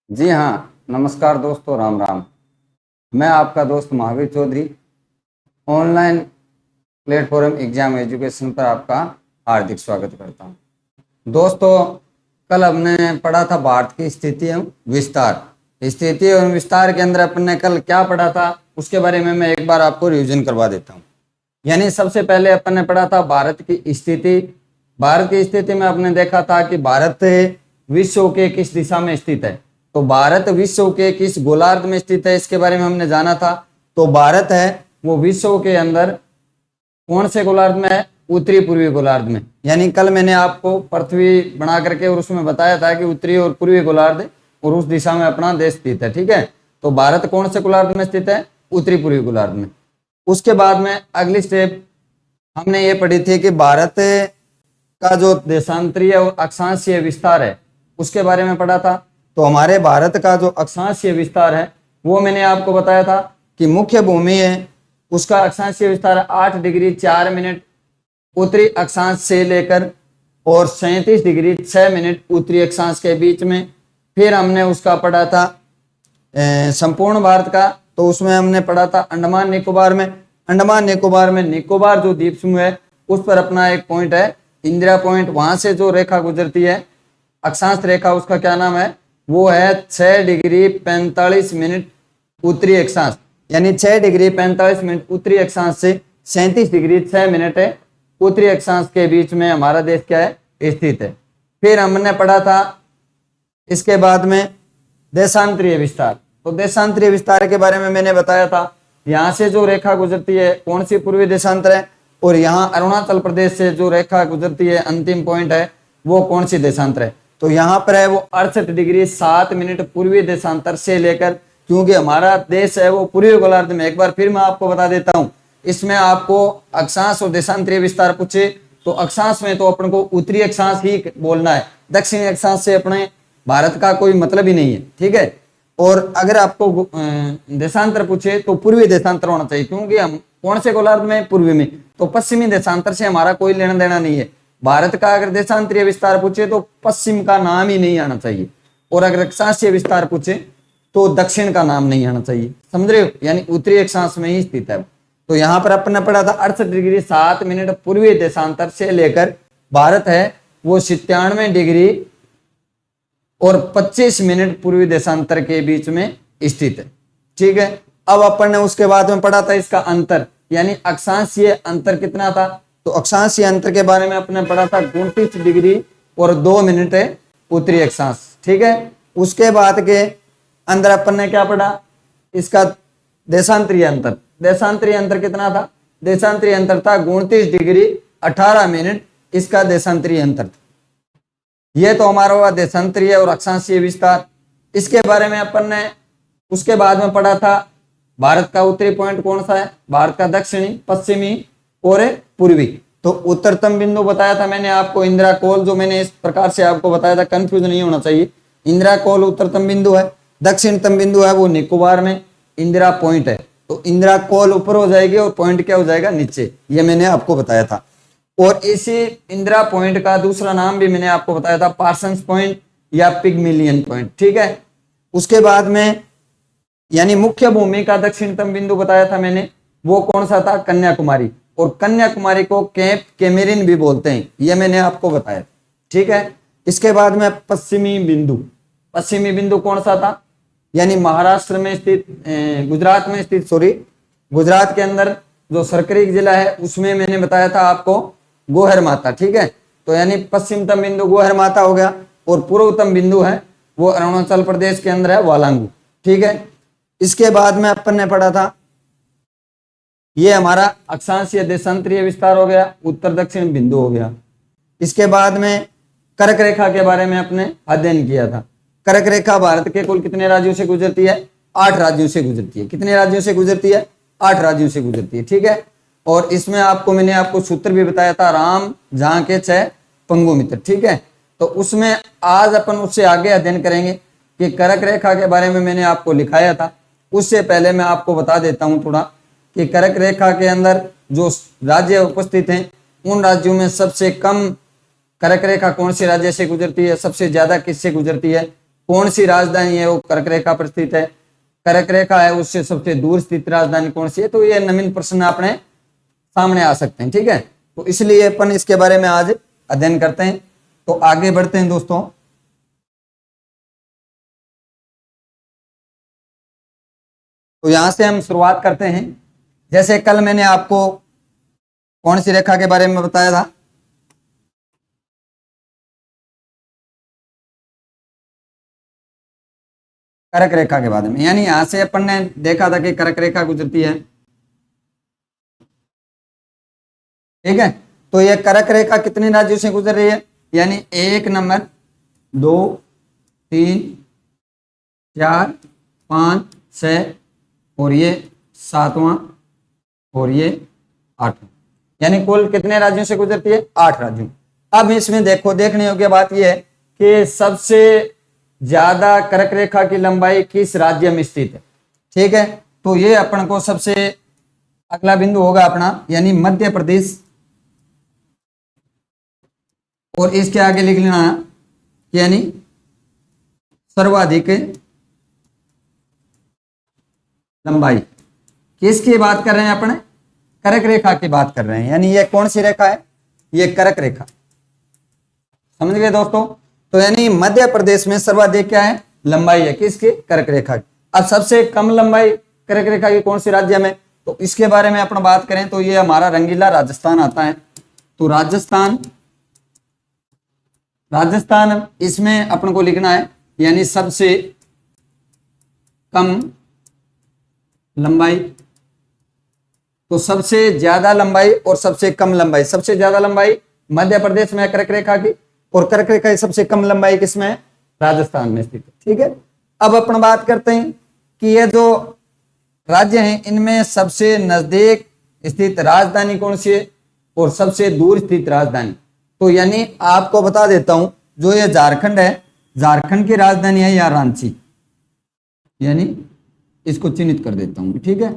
जी हाँ, नमस्कार दोस्तों, राम राम। मैं आपका दोस्त Mahavir Chaudhary online platform exam education पर आपका हार्दिक स्वागत करता हूँ। दोस्तों, कल हमने पढ़ा था भारत की स्थिति एवं विस्तार। स्थिति एवं विस्तार के अंदर अपन ने कल क्या पढ़ा था उसके बारे में मैं एक बार आपको रिवीजन करवा देता हूँ। यानी सबसे पहले अपन ने पढ़ा था भारत की स्थिति। भारत की स्थिति में आपने देखा था कि भारत विश्व के किस दिशा में स्थित है। तो भारत विश्व के किस गोलार्ध में स्थित है इसके बारे में हमने जाना था। तो भारत है वो विश्व के अंदर कौन से गोलार्ध में है? उत्तरी पूर्वी गोलार्ध में। यानी कल मैंने आपको पृथ्वी बना करके और उसमें बताया था कि उत्तरी और पूर्वी गोलार्ध और उस दिशा में अपना देश स्थित है। ठीक है, तो भारत कौन से गोलार्ध में स्थित है? उत्तरी पूर्वी गोलार्ध में। उसके बाद में अगली स्टेप हमने ये पढ़ी थी कि भारत का जो देशांतरीय और अक्षांशीय विस्तार है उसके बारे में पढ़ा था। तो हमारे भारत का जो अक्षांशीय विस्तार है वो मैंने आपको बताया था कि मुख्य भूमि है उसका अक्षांशीय विस्तार 8 डिग्री 4 मिनट उत्तरी अक्षांश से लेकर और 37 डिग्री 6 मिनट उत्तरी अक्षांश के बीच में। फिर हमने उसका पढ़ा था संपूर्ण भारत का। तो उसमें हमने पढ़ा था अंडमान निकोबार में निकोबार जो द्वीप समूह है उस पर अपना एक पॉइंट है इंदिरा पॉइंट। वहां से जो रेखा गुजरती है अक्षांश रेखा उसका क्या नाम है? वो है 6 डिग्री 45 मिनट उत्तरी अक्षांश। यानी 6 डिग्री 45 मिनट उत्तरी अक्षांश से 37 डिग्री 6 मिनट है उत्तरी अक्षांश के बीच में हमारा देश क्या है? स्थित है। फिर हमने पढ़ा था इसके बाद में देशांतरीय विस्तार। तो देशांतरीय विस्तार के बारे में मैंने बताया था यहाँ से जो रेखा गुजरती है कौन सी पूर्वी देशांतर है, और यहाँ अरुणाचल प्रदेश से जो रेखा गुजरती है अंतिम पॉइंट है वो कौन सी देशांतर है? तो यहाँ पर है वो 68 डिग्री 7 मिनट पूर्वी देशांतर से लेकर, क्योंकि हमारा देश है वो पूर्वी गोलार्ध में। एक बार फिर मैं आपको बता देता हूँ, इसमें आपको अक्षांश और देशांतरीय विस्तार पूछे तो अक्षांश में तो अपन को उत्तरी अक्षांश ही बोलना है, दक्षिणी अक्षांश से अपने भारत का कोई मतलब ही नहीं है। ठीक है, और अगर आपको देशांतर पूछे तो पूर्वी देशांतर होना चाहिए, क्योंकि हम कौन से गोलार्ध में? पूर्वी में। तो पश्चिमी देशांतर से हमारा कोई लेना देना नहीं है। भारत का अगर देशांतरीय विस्तार पूछे तो पश्चिम का नाम ही नहीं आना चाहिए, और अगर अक्षांशीय विस्तार पूछे तो दक्षिण का नाम नहीं आना चाहिए। समझ रहे हो? यानी उत्तरी अक्षांश में ही स्थित है। तो यहाँ पर अपन ने पढ़ा था 68 डिग्री 7 मिनट पूर्वी देशांतर से लेकर भारत है वो 97 डिग्री और 25 मिनट पूर्वी देशांतर के बीच में स्थित है। ठीक है, अब अपन ने उसके बाद में पढ़ा था इसका अंतर, यानी अक्षांशीय अंतर कितना था? तो अक्षांशीय अंतर के बारे में अपने पढ़ा था 29 डिग्री और 2 मिनट है उत्तरी अक्षांश। ठीक है, उसके बाद के अंदर अपन ने क्या पढ़ा? इसका देशांतरीय अंतर। देशांतरीय अंतर कितना था? देशांतरीय अंतर था 29 डिग्री 18 मिनट इसका देशांतरीय अंतर था। यह तो हमारा हुआ देशांतरीय और अक्षांशीय विस्तार। इसके बारे में अपन ने उसके बाद में पढ़ा था भारत का उत्तरी पॉइंट कौन सा है, भारत का दक्षिणी, पश्चिमी और पूर्वी। तो उत्तरतम बिंदु बताया था मैंने आपको इंदिरा कोल, जो मैंने इस प्रकार से आपको बताया था, कंफ्यूज नहीं होना चाहिए। इंदिरा कोल उत्तरतम बिंदु है, दक्षिणतम बिंदु है वो निकोबार में इंदिरा पॉइंट है। तो इंदिरा कोल ऊपर हो जाएगी और पॉइंट क्या हो जाएगा? नीचे। ये मैंने आपको बताया था। और इसी इंदिरा पॉइंट का दूसरा नाम भी मैंने आपको बताया था, पार्सन्स पॉइंट या पिगमिलियन पॉइंट। ठीक है, उसके बाद में यानी मुख्य भूमि का दक्षिणतम बिंदु बताया था मैंने, वो कौन सा था? कन्याकुमारी। और कन्याकुमारी को कैप कैमेरिन भी बोलते हैं, ये मैंने आपको बताया। ठीक है, इसके बाद में पश्चिमी बिंदु कौन सा था? यानी महाराष्ट्र में स्थित, गुजरात में स्थित, गुजरात के अंदर जो सरकरी जिला है उसमें मैंने बताया था आपको गोहर माता। ठीक है, तो यानी पश्चिमतम बिंदु गोहर माता हो गया, और पूर्वतम बिंदु है वो अरुणाचल प्रदेश के अंदर है वालांगू। ठीक है, इसके बाद में अपन ने पढ़ा था ये हमारा अक्षांशीय देशांतरीय विस्तार हो गया, उत्तर दक्षिण बिंदु हो गया। इसके बाद में कर्क रेखा के बारे में अपने अध्ययन किया था। कर्क रेखा भारत के कुल कितने राज्यों से गुजरती है? 8 राज्यों से गुजरती है। कितने राज्यों से गुजरती है? 8 राज्यों से गुजरती है। ठीक है, और इसमें मैंने आपको सूत्र भी बताया था, राम जहां के 6 पंगु मित्र। ठीक है, तो उसमें आज अपन उससे आगे अध्ययन करेंगे कि कर्क रेखा के बारे में मैंने आपको लिखाया था। उससे पहले मैं आपको बता देता हूं थोड़ा कि कर्क रेखा के अंदर जो राज्य उपस्थित हैं उन राज्यों में सबसे कम कर्क रेखा कौन से राज्य से गुजरती है, सबसे ज्यादा किससे गुजरती है? कौन सी राजधानी है वो कर्क रेखा पर स्थित है, कर्क रेखा है उससे सबसे दूर स्थित राजधानी कौन सी है। तो ये नवीन प्रश्न अपने सामने आ सकते हैं, ठीक है। तो इसलिए अपन इसके बारे में आज अध्ययन करते हैं। तो आगे बढ़ते हैं दोस्तों। तो यहां से हम शुरुआत करते हैं। जैसे कल मैंने आपको कौन सी रेखा के बारे में बताया था, कर्क रेखा के बारे में। यानी यहां से अपन ने देखा था कि कर्क रेखा गुजरती है, ठीक है। तो ये कर्क रेखा कितने राज्यों से गुजर रही है, यानी 1 नंबर, 2, 3, 4, 5, 6 और ये 7वां और ये 8वां, यानी कुल कितने राज्यों से गुजरती है, 8 राज्यों। अब इसमें देखो, देखने योग्य बात यह है कि सबसे ज्यादा कर्क रेखा की लंबाई किस राज्य में स्थित है, ठीक है। तो ये अपन को सबसे अगला बिंदु होगा अपना, यानी मध्य प्रदेश। और इसके आगे लिख लेना यानी सर्वाधिक लंबाई। किसकी बात कर रहे हैं अपने, कर्क रेखा की बात कर रहे हैं। यानी ये कौन सी रेखा है, ये कर्क रेखा, समझ गए दोस्तों। तो यानी मध्य प्रदेश में सर्वाधिक क्या है, लंबाई है किसकी, कर्क रेखा की। अब सबसे कम लंबाई कर्क रेखा की कौन सी राज्य में, तो इसके बारे में अपन बात करें तो ये हमारा रंगीला राजस्थान आता है। तो राजस्थान, राजस्थान इसमें अपन को लिखना है, यानी सबसे कम लंबाई। तो सबसे ज्यादा लंबाई और सबसे कम लंबाई, सबसे ज्यादा लंबाई मध्य प्रदेश में कर्क रेखा की, और कर्क रेखा की सबसे कम लंबाई किसमें, राजस्थान में स्थित है, ठीक है। अब अपन बात करते हैं कि ये जो राज्य हैं इनमें सबसे नजदीक स्थित राजधानी कौन सी है और सबसे दूर स्थित राजधानी। तो यानी आपको बता देता हूं, जो ये झारखंड है, झारखंड की राजधानी है या रांची, यानी इसको चिन्हित कर देता हूं, ठीक है।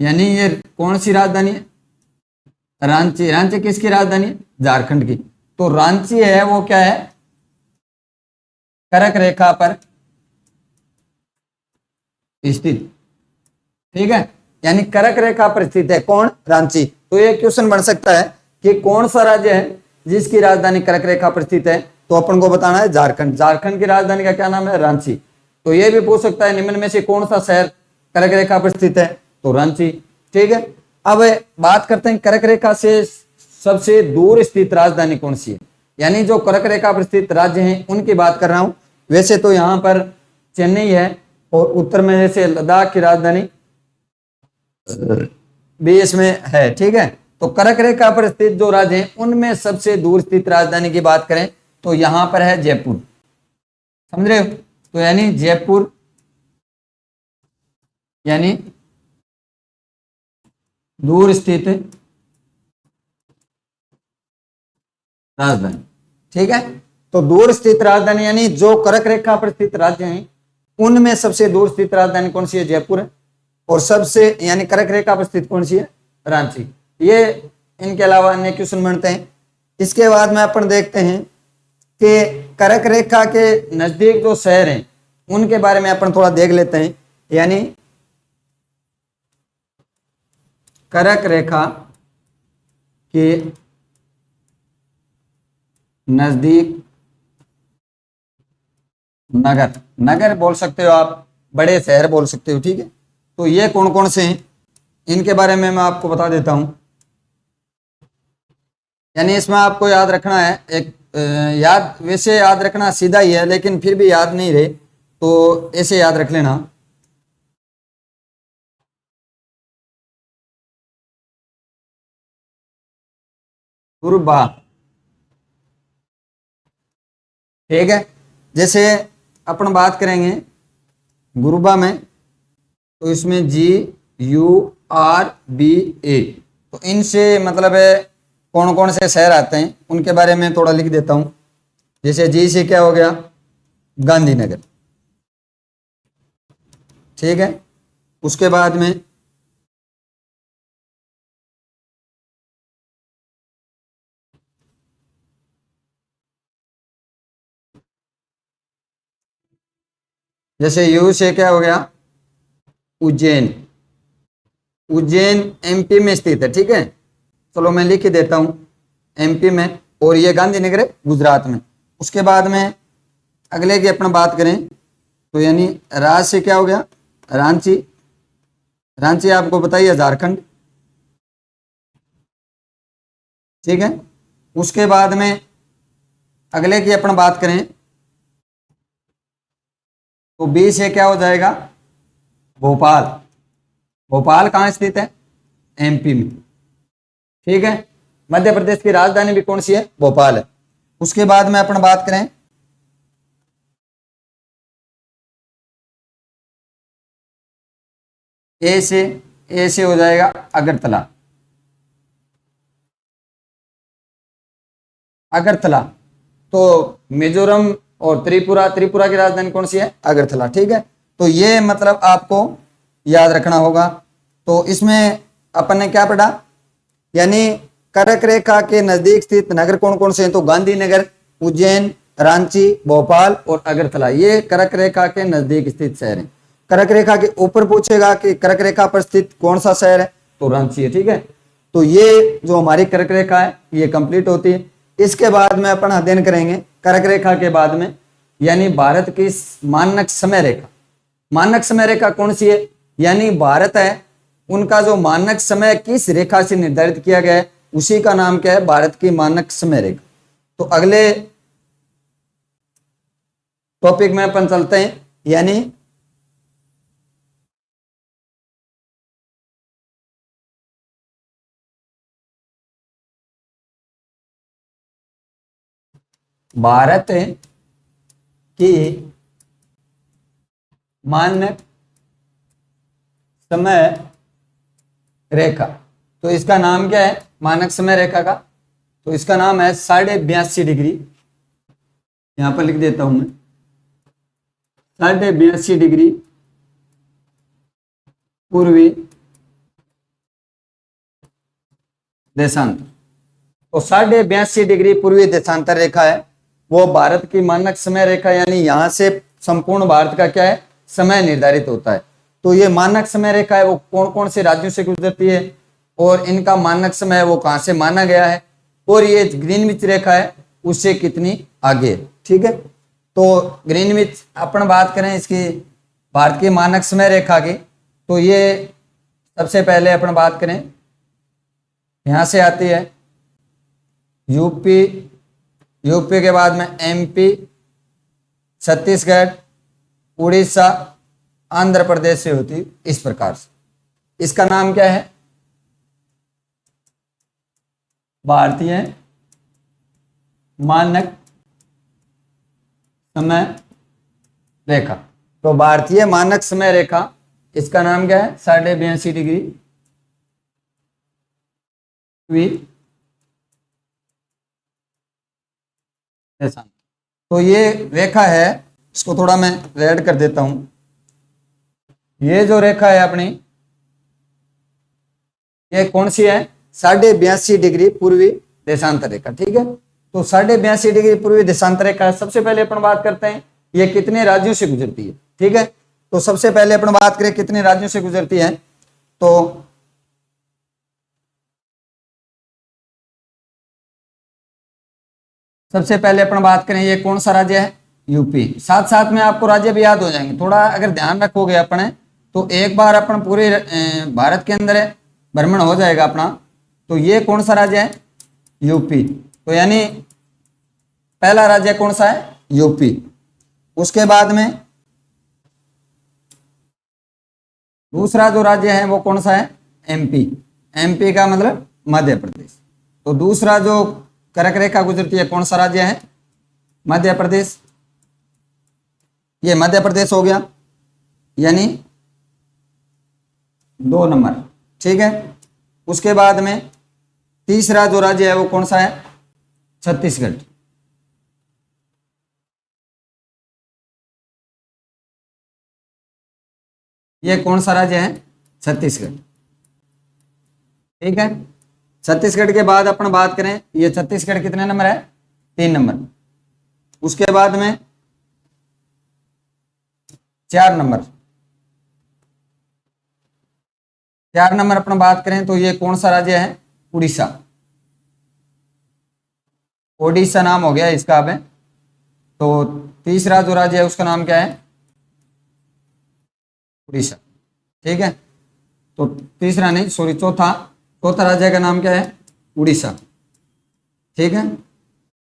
यानी ये कौन सी राजधानी है, रांची। रांची किसकी राजधानी है, झारखंड की। तो रांची है वो क्या है, कर्क रेखा पर स्थित, ठीक है। यानी कर्क रेखा पर स्थित है कौन, रांची। तो ये क्वेश्चन बन सकता है कि कौन सा राज्य है जिसकी राजधानी कर्क रेखा पर स्थित है, तो अपन को बताना है झारखंड। झारखंड की राजधानी का क्या नाम है, रांची। तो ये भी पूछ सकता है निम्न में से कौन सा शहर कर्क रेखा पर स्थित है, तो रांची, ठीक है। अब बात करते हैं कर्क रेखा से सबसे दूर स्थित राजधानी कौन सी है, यानी जो कर्क रेखा पर स्थित राज्य हैं उनकी बात कर रहा हूं। वैसे तो यहां पर चेन्नई है, और उत्तर में जैसे लद्दाख की राजधानी भी इसमें है, ठीक है। तो कर्क रेखा पर स्थित जो राज्य हैं उनमें सबसे दूर स्थित राजधानी की बात करें तो यहां पर है जयपुर, समझ रहे हो। तो यानी जयपुर यानी दूर स्थित राजधानी, ठीक है। तो दूर स्थित राजधानी यानी जो कर्क रेखा पर स्थित राज्य हैं उनमें सबसे दूर स्थित राजधानी कौन सी है, जयपुर है। और सबसे यानी कर्क रेखा पर स्थित कौन सी है, रांची। ये इनके अलावा अन्य क्वेश्चन बनते हैं। इसके बाद में अपन देखते हैं कि कर्क रेखा के नजदीक जो शहर हैं उनके बारे में अपन थोड़ा देख लेते हैं। यानी कर्क रेखा के नजदीक नगर, नगर बोल सकते हो आप, बड़े शहर बोल सकते हो, ठीक है। तो ये कौन कौन से हैं इनके बारे में मैं आपको बता देता हूं। यानी इसमें आपको याद रखना है एक याद, वैसे याद रखना सीधा ही है लेकिन फिर भी याद नहीं रहे तो ऐसे याद रख लेना। गुरुबा, ठीक है। जैसे अपन बात करेंगे गुरुबा में, तो इसमें GURBA, तो इनसे मतलब है कौन कौन से शहर आते हैं उनके बारे में थोड़ा लिख देता हूं। जैसे जी से क्या हो गया, गांधीनगर, ठीक है। उसके बाद में जैसे यू से क्या हो गया, उज्जैन। उज्जैन एमपी में स्थित है, ठीक है। चलो मैं लिख के देता हूं, एमपी में, और ये गांधीनगर है गुजरात में। उसके बाद में अगले की अपन बात करें तो यानी राज से क्या हो गया, रांची। रांची आपको बताइए झारखंड, ठीक है। उसके बाद में अगले की अपन बात करें तो बी से क्या हो जाएगा, भोपाल। भोपाल कहाँ स्थित है, एमपी में, ठीक है। मध्य प्रदेश की राजधानी भी कौन सी है, भोपाल है। उसके बाद में अपन बात करें ए से हो जाएगा अगरतला। अगरतला तो मिजोरम और त्रिपुरा, त्रिपुरा की राजधानी कौन सी है, अगरतला, ठीक है। तो ये मतलब आपको याद रखना होगा। तो इसमें अपन ने क्या पढ़ा, यानी कर्क रेखा के नजदीक स्थित नगर कौन कौन से हैं, तो गांधीनगर, उज्जैन, रांची, भोपाल और अगरतला, ये कर्क रेखा के नजदीक स्थित शहर हैं। कर्क रेखा के ऊपर पूछेगा कि कर्क रेखा पर स्थित कौन सा शहर है, तो रांची है, ठीक है। तो ये जो हमारी कर्क रेखा है ये कंप्लीट होती है। इसके बाद में अपन अध्ययन करेंगे कर्क रेखा के बाद में, यानी भारत की मानक समय रेखा। मानक समय रेखा कौन सी है, यानी भारत है उनका जो मानक समय किस रेखा से निर्धारित किया गया है उसी का नाम क्या है, भारत की मानक समय रेखा। तो अगले टॉपिक में अपन चलते हैं, यानी भारत की मानक समय रेखा। तो इसका नाम क्या है, मानक समय रेखा का, तो इसका नाम है 82.5 डिग्री। यहां पर लिख देता हूं मैं, 82.5 डिग्री पूर्वी देशांतर। तो 82.5 डिग्री पूर्वी देशांतर रेखा है वो भारत की मानक समय रेखा, यानी यहां से संपूर्ण भारत का क्या है, समय निर्धारित होता है। तो ये मानक समय रेखा है वो कौन कौन से राज्यों से गुजरती है और इनका मानक समय वो कहां से माना गया है, और ये ग्रीनविच रेखा है उससे कितनी आगे है, ठीक है। तो ग्रीनविच अपन बात करें इसकी भारत की मानक समय रेखा की, तो ये सबसे पहले अपन बात करें यहां से आती है यूपी, यूपी के बाद में एमपी, छत्तीसगढ़, उड़ीसा, आंध्र प्रदेश से होती इस प्रकार से। इसका नाम क्या है, भारतीय मानक समय रेखा। तो भारतीय मानक समय रेखा इसका नाम क्या है, 82.5 डिग्री तो ये रेखा है, इसको थोड़ा मैं रेड कर देता हूं। ये जो रेखा है अपनी ये कौन सी है, 82.5 डिग्री पूर्वी देशांतर रेखा, ठीक है। तो 82.5 डिग्री पूर्वी देशांतर रेखा, सबसे पहले अपन बात करते हैं ये कितने राज्यों से गुजरती है, ठीक है। तो सबसे पहले अपन बात करें कितने राज्यों से गुजरती है, तो सबसे पहले अपन बात करें ये कौन सा राज्य है, यूपी। साथ साथ में आपको राज्य भी याद हो जाएंगे, थोड़ा अगर ध्यान रखोगे अपने तो एक बार अपन पूरे भारत के अंदर भ्रमण हो जाएगा अपना। तो ये कौन सा राज्य है, यूपी। तो यानी पहला राज्य कौन सा है, यूपी। उसके बाद में दूसरा जो राज्य है वो कौन सा है, एमपी। एमपी का मतलब मध्य प्रदेश। तो दूसरा जो कर्क रेखा गुजरती है कौन सा राज्य है, मध्य प्रदेश। ये मध्य प्रदेश हो गया, यानी 2 नंबर, ठीक है। उसके बाद में तीसरा जो राज्य है वो कौन सा है, छत्तीसगढ़। ये कौन सा राज्य है, छत्तीसगढ़, ठीक है। छत्तीसगढ़ के बाद अपन बात करें ये छत्तीसगढ़ कितने नंबर है, 3 नंबर। उसके बाद में 4 नंबर, 4 नंबर अपन बात करें तो ये कौन सा राज्य है? उड़ीसा। ओडिशा नाम हो गया इसका। अब तो तीसरा जो राज्य है उसका नाम क्या है? उड़ीसा। ठीक है, तो तीसरा नहीं, सॉरी, चौथा, चौथा राज्य का नाम क्या है? उड़ीसा। ठीक है,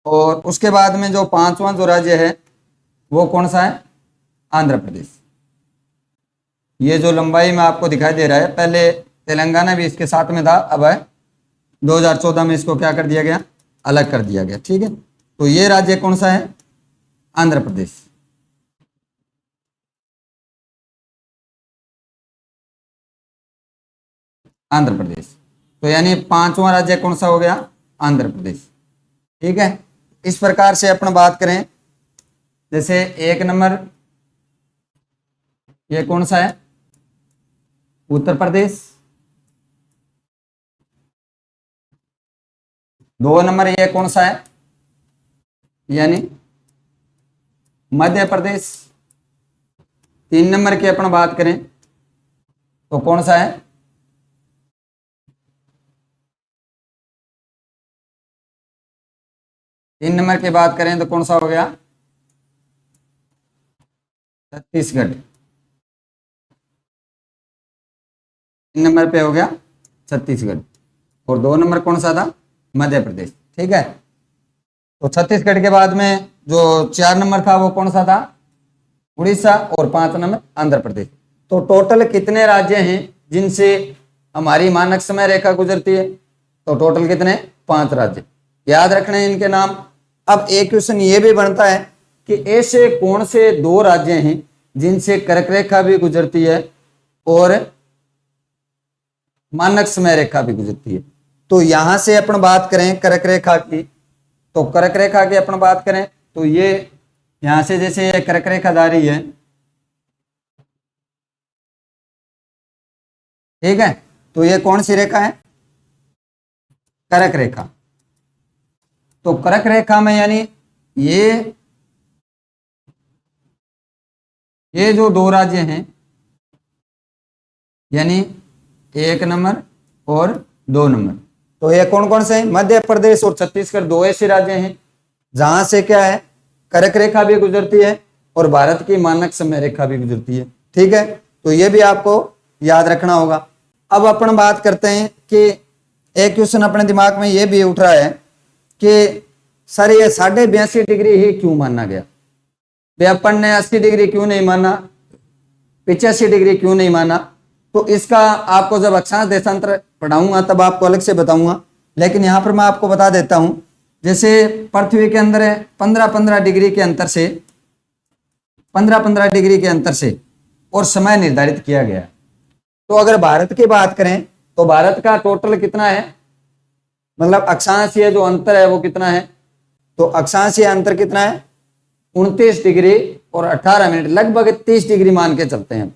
और उसके बाद में जो पांचवा जो राज्य है वो कौन सा है? आंध्र प्रदेश। ये जो लंबाई में आपको दिखाई दे रहा है, पहले तेलंगाना भी इसके साथ में था, अब है 2014 में इसको क्या कर दिया गया? अलग कर दिया गया। ठीक है, तो ये राज्य कौन सा है? आंध्र प्रदेश। आंध्र प्रदेश। तो यानी पांचवा राज्य कौन सा हो गया? आंध्र प्रदेश। ठीक है, इस प्रकार से अपन बात करें, जैसे 1 नंबर ये कौन सा है? उत्तर प्रदेश। 2 नंबर ये कौन सा है? यानी मध्य प्रदेश। 3 नंबर की अपन बात करें तो कौन सा है? 3 नंबर की बात करें तो कौन सा हो गया? छत्तीसगढ़। 3 नंबर पे हो गया छत्तीसगढ़, और 2 नंबर कौन सा था? मध्य प्रदेश। ठीक है, तो छत्तीसगढ़ के बाद में जो 4 नंबर था वो कौन सा था? उड़ीसा, और 5 नंबर आंध्र प्रदेश। तो टोटल कितने राज्य हैं जिनसे हमारी मानक समय रेखा गुजरती है? तो टोटल कितने? 5 राज्य। याद रखना है इनके नाम। अब एक क्वेश्चन ये भी बनता है कि ऐसे कौन से 2 राज्य हैं जिनसे कर्क रेखा भी गुजरती है और मानक समय रेखा भी गुजरती है? तो यहां से अपन बात करें कर्क रेखा की, तो कर्क रेखा की अपन बात करें तो ये यहां से जैसे ये कर्क रेखा जा रही है, ठीक है, तो ये कौन सी रेखा है? कर्क रेखा। तो कर्क रेखा में यानी ये जो 2 राज्य हैं, यानी 1 नंबर और 2 नंबर, तो ये कौन कौन से हैं? मध्य प्रदेश और छत्तीसगढ़ 2 ऐसे राज्य हैं जहां से क्या है? कर्क रेखा भी गुजरती है और भारत की मानक समय रेखा भी गुजरती है। ठीक है, तो ये भी आपको याद रखना होगा। अब अपन बात करते हैं कि एक क्वेश्चन अपने दिमाग में ये भी उठ रहा है कि सर ये 82.5 डिग्री ही क्यों माना गया? वे अपन ने 80 डिग्री क्यों नहीं माना? 85 डिग्री क्यों नहीं माना? तो इसका आपको जब अक्षांश देशांतर पढ़ाऊंगा तब आपको अलग से बताऊंगा, लेकिन यहां पर मैं आपको बता देता हूं। जैसे पृथ्वी के अंदर 15-15 डिग्री के अंतर से 15-15 डिग्री के अंतर से और समय निर्धारित किया गया। तो अगर भारत की बात करें तो भारत का टोटल कितना है? मतलब अक्षांशीय जो अंतर है वो कितना है? तो अक्षांशीय अंतर कितना है? 29 डिग्री और 18 मिनट, लगभग 30 डिग्री मान के चलते हैं।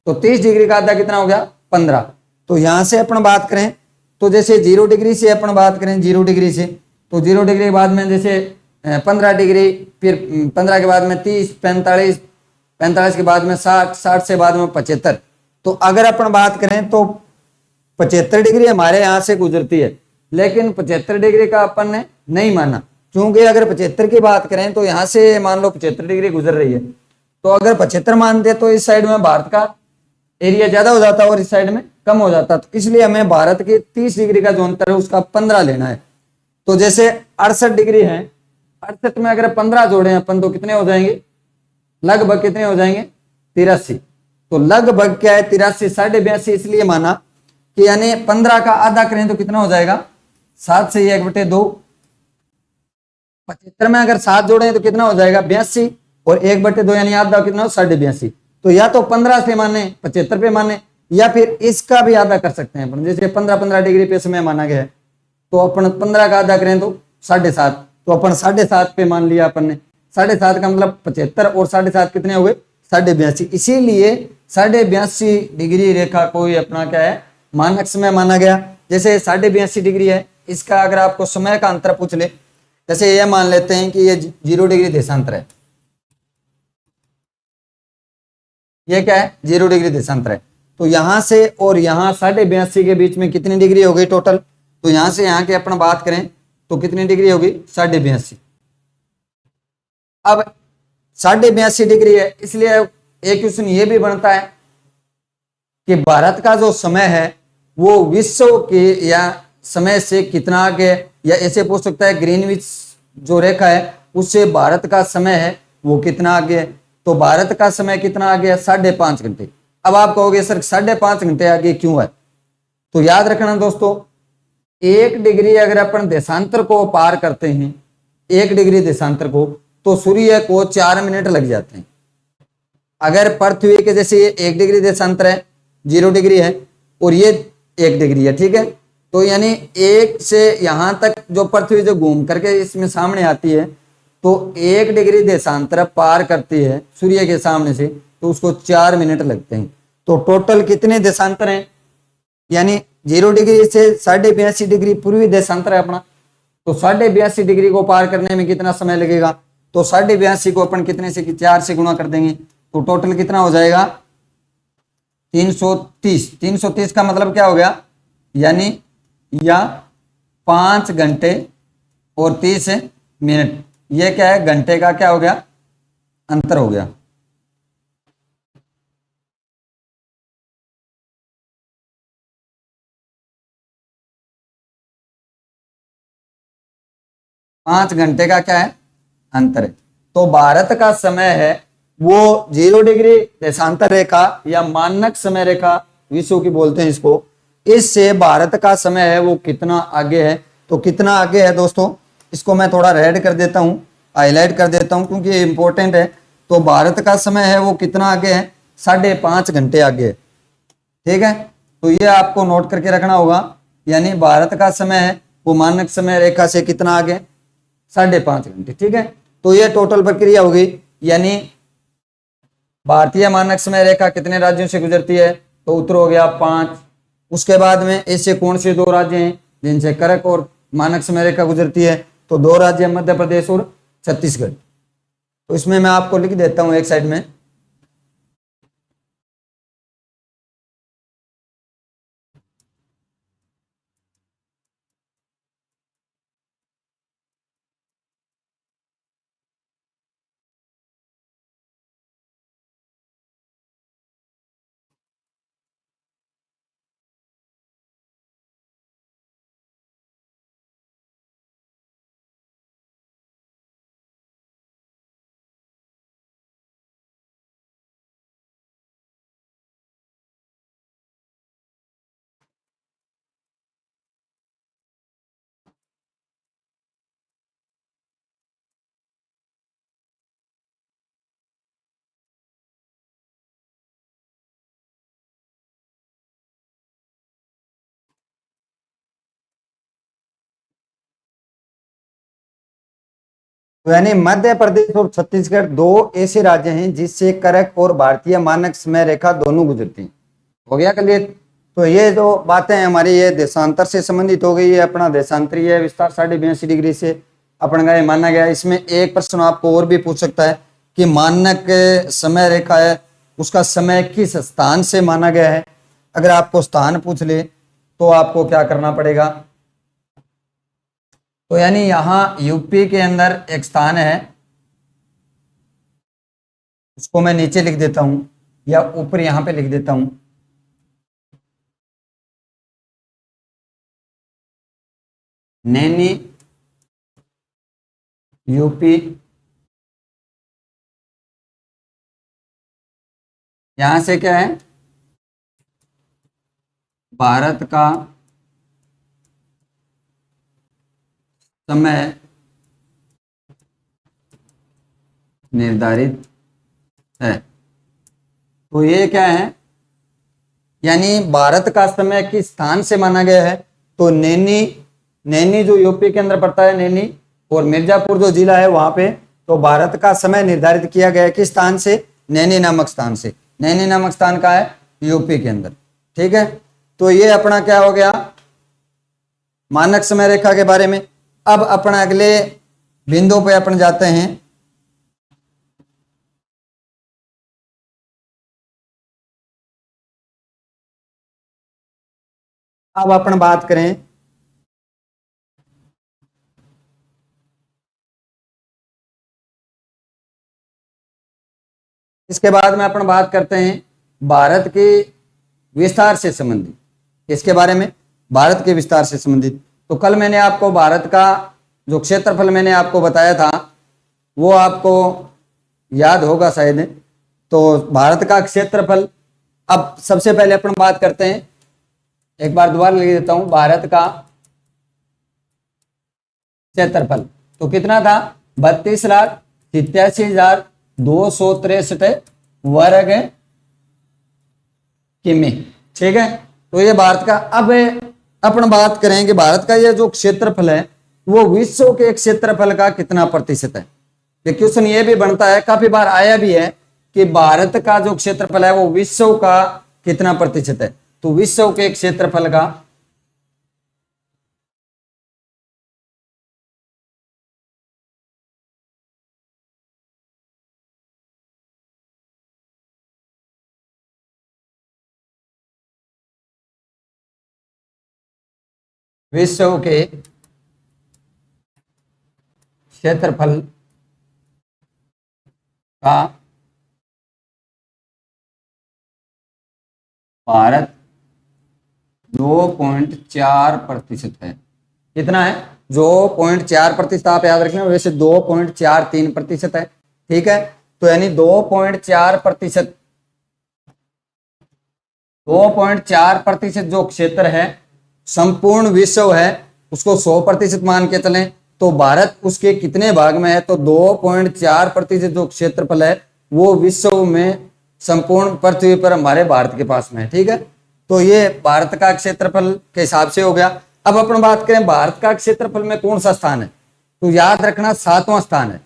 तो 30 डिग्री का आधा कितना हो गया? 15। तो यहां से अपन बात करें तो जैसे 0 डिग्री से अपन बात करें, 0 डिग्री से, तो 0 डिग्री के बाद में जैसे 15 डिग्री, फिर 15 के बाद में 30, 45, 45 के बाद में 60, 60 से बाद में 75। तो अगर अपन बात करें तो 75 डिग्री हमारे यहाँ से गुजरती है, लेकिन 75 डिग्री का अपन ने नहीं माना, क्योंकि अगर 75 की बात करें तो यहाँ से मान लो 75 डिग्री गुजर रही है, तो अगर 75 मानते तो इस साइड में भारत का एरिया ज्यादा हो जाता और इस साइड में कम हो जाता। तो इसलिए हमें भारत के 30 डिग्री का जो अंतर है उसका 15 लेना है। तो जैसे 68 डिग्री है, 68 में अगर 15 जोड़े अपन तो कितने हो जाएंगे? लगभग कितने हो जाएंगे? 83। तो लगभग क्या है? 83, 82.5 इसलिए माना कि यानी 15 का आधा करें तो कितना हो जाएगा? 7 से 1/2। 75 में अगर 7 जोड़े तो कितना हो जाएगा? 82, और 1/2 यानी आधा कितना हो? 82.5। तो या तो 15 से माने, 75 पे माने, या फिर इसका भी आधा कर सकते हैं अपन। जैसे 15-15 डिग्री पे समय माना गया है, तो अपन 15 का आधा करें तो 7.5, तो अपन 7.5 पे मान लिया अपन ने। 7.5 का मतलब 75 और 7.5 कितने हो गए? 82.5। इसीलिए 82.5 डिग्री रेखा को ही अपना क्या है? मानक समय माना गया। जैसे 82.5 डिग्री है, इसका अगर आपको समय का अंतर पूछ ले, जैसे ये मान लेते हैं कि ये 0 डिग्री देशांतर है, ये क्या है 0 डिग्री देशांतर है। तो यहां से और यहां 82.5 के बीच में कितनी डिग्री हो गई टोटल, तो यहां से यहां की अपन बात करें तो कितनी डिग्री होगी 82.5। अब 82.5 डिग्री है, इसलिए एक क्वेश्चन ये भी बनता है कि भारत का जो समय है वो विश्व के या समय से कितना आगे, या ऐसे पूछ सकता है ग्रीनविच जो रेखा है उससे भारत का समय है वो कितना आगे है। तो भारत का समय कितना आगे है 5.5 घंटे। अब आप कहोगे सर 5.5 घंटे आगे क्यों है, तो याद रखना दोस्तों 1 डिग्री अगर अपन देशांतर को पार करते हैं 1 डिग्री देशांतर को, तो सूर्य को 4 मिनट लग जाते हैं। अगर पृथ्वी के जैसे ये 1 डिग्री देशांतर है 0 डिग्री है और ये 1 डिग्री है, ठीक है, तो यानी एक से यहां तक जो पृथ्वी जो घूम करके इसमें सामने आती है तो 1 डिग्री देशांतर पार करती है सूर्य के सामने से, तो उसको 4 मिनट लगते हैं। तो टोटल कितने देशांतर हैं, यानी 0 डिग्री से 82.5 डिग्री पूर्वी देशांतर है अपना, तो 82.5 डिग्री को पार करने में कितना समय लगेगा, तो 82.5 को अपन कितने से 4 से गुणा कर देंगे तो टोटल कितना हो जाएगा 330। 330 का मतलब क्या हो गया, यानी या 5 घंटे और 30 मिनट, ये क्या है घंटे का क्या हो गया अंतर हो गया। पांच घंटे का क्या है अंतर है। तो भारत का समय है वो 0 डिग्री देशांतर रेखा या मानक समय रेखा विश्व की बोलते हैं इसको, इससे भारत का समय है वो कितना आगे है। तो कितना आगे है दोस्तों, इसको मैं थोड़ा रेड कर देता हूं, हाईलाइट कर देता हूं क्योंकि ये इंपॉर्टेंट है। तो भारत का समय है वो कितना आगे है 5.5 घंटे आगे है, ठीक है, तो ये आपको नोट करके रखना होगा। यानी भारत का समय है वो मानक समय रेखा से कितना आगे 5.5 घंटे, ठीक है। तो ये टोटल प्रक्रिया होगी, यानी भारतीय मानक समय रेखा कितने राज्यों से गुजरती है, तो उत्तर हो गया 5। उसके बाद में ऐसे कौन से 2 राज्य हैं जिनसे करक और मानक समय रेखा गुजरती है, तो 2 राज्य मध्य प्रदेश और छत्तीसगढ़। तो इसमें मैं आपको लिख देता हूं एक साइड में, तो यानी मध्य प्रदेश और छत्तीसगढ़ 2 ऐसे राज्य हैं जिससे करक और भारतीय मानक समय रेखा दोनों गुजरती हैं। हो गया क्लियर। तो ये जो बातें हैं हमारी ये देशांतर से संबंधित हो गई है, अपना देशांतरीय विस्तार 82.5 डिग्री से अपन का ये माना गया। इसमें एक प्रश्न आपको और भी पूछ सकता है कि मानक समय रेखा है उसका समय किस स्थान से माना गया है। अगर आपको स्थान पूछ ले तो आपको क्या करना पड़ेगा, तो यानी यहां यूपी के अंदर एक स्थान है, उसको मैं नीचे लिख देता हूं या ऊपर यहां पे लिख देता हूं, नैनी यूपी। यहां से क्या है भारत का समय निर्धारित है। तो ये क्या है, यानी भारत का समय किस स्थान से माना गया है, तो नैनी, नैनी जो यूपी के अंदर पड़ता है नैनी, और मिर्जापुर जो जिला है वहां पे, तो भारत का समय निर्धारित किया गया है किस स्थान से, नैनी नामक स्थान से। नैनी नामक स्थान का है यूपी के अंदर, ठीक है। तो ये अपना क्या हो गया मानक समय रेखा के बारे में। अब अपना अगले बिंदु पे अपन जाते हैं, अब अपन बात करें इसके बाद में अपन बात करते हैं भारत के विस्तार से संबंधित। इसके बारे में भारत के विस्तार से संबंधित तो कल मैंने आपको भारत का जो क्षेत्रफल मैंने आपको बताया था वो आपको याद होगा शायद। तो भारत का क्षेत्रफल, अब सबसे पहले अपन बात करते हैं, एक बार दोबारा लिख देता हूं, भारत का क्षेत्रफल तो कितना था, 32,87,263 वर्ग किमी। ठीक है, तो ये भारत का। अब अपन बात करें कि भारत का ये जो क्षेत्रफल है वो विश्व के क्षेत्रफल का कितना प्रतिशत है। ये क्वेश्चन ये भी बनता है, काफी बार आया भी है कि भारत का जो क्षेत्रफल है वो विश्व का कितना प्रतिशत है। तो विश्व के क्षेत्रफल का विश्व के क्षेत्रफल का भारत 2.4% है। कितना है, जो 0.4% आप याद रखना, वैसे 2.43% है। ठीक है, तो यानी 2.4%, 2.4% जो क्षेत्र है संपूर्ण विश्व है उसको 100% मान के चलें तो भारत उसके कितने भाग में है, तो 2.4% जो क्षेत्रफल है वो विश्व में संपूर्ण पृथ्वी पर हमारे भारत के पास में है। ठीक है, तो ये भारत का क्षेत्रफल के हिसाब से हो गया। अब अपन बात करें भारत का क्षेत्रफल में कौन सा स्थान है, तो याद रखना 7वां स्थान है।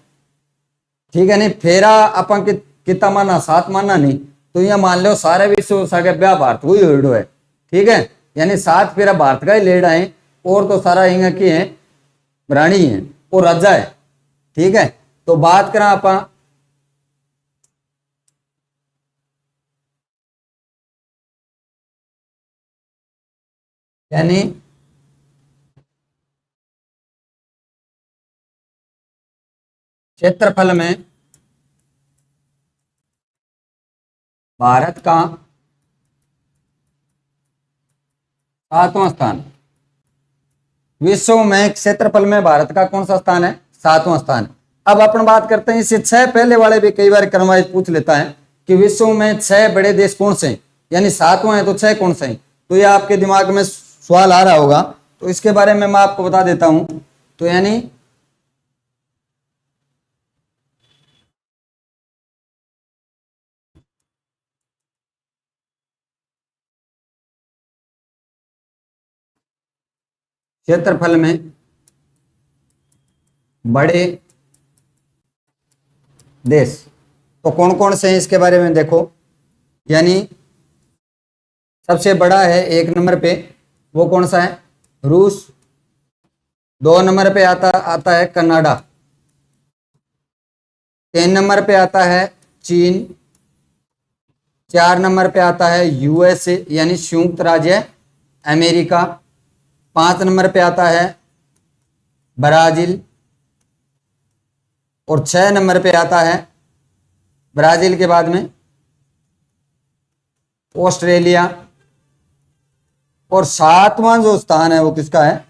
ठीक है, नहीं फेरा अपन कितना माना, 7 माना नहीं, तो ये मान लो सारे विश्व ब्याह भारत वही होड़ो है। ठीक है, यानी 7 फेरा भारत का ही लेड आए, और तो सारा इंगा की है रानी है और राजा है। ठीक है, तो बात करा अपन यानी क्षेत्रफल में भारत का 7वां स्थान, विश्व में क्षेत्रफल में भारत का कौन सा स्थान है, 7वां स्थान। अब अपन बात करते हैं इससे 6 पहले वाले भी कई बार क्रमवाइज पूछ लेता है कि विश्व में 6 बड़े देश कौन से हैं, यानी 7वां है तो 6 कौन से हैं। तो ये आपके दिमाग में सवाल आ रहा होगा, तो इसके बारे में मैं आपको बता देता हूं। तो यानी क्षेत्रफल में बड़े देश तो कौन कौन से हैं इसके बारे में देखो। यानी सबसे बड़ा है 1 नंबर पे, वो कौन सा है, रूस। 2 नंबर पे आता है कनाडा। 3 नंबर पे आता है चीन। 4 नंबर पे आता है यूएसए यानी संयुक्त राज्य अमेरिका। 5 नंबर पे आता है ब्राजील, और 6 नंबर पे आता है ब्राजील के बाद में ऑस्ट्रेलिया, और 7वां जो स्थान है वो किसका है,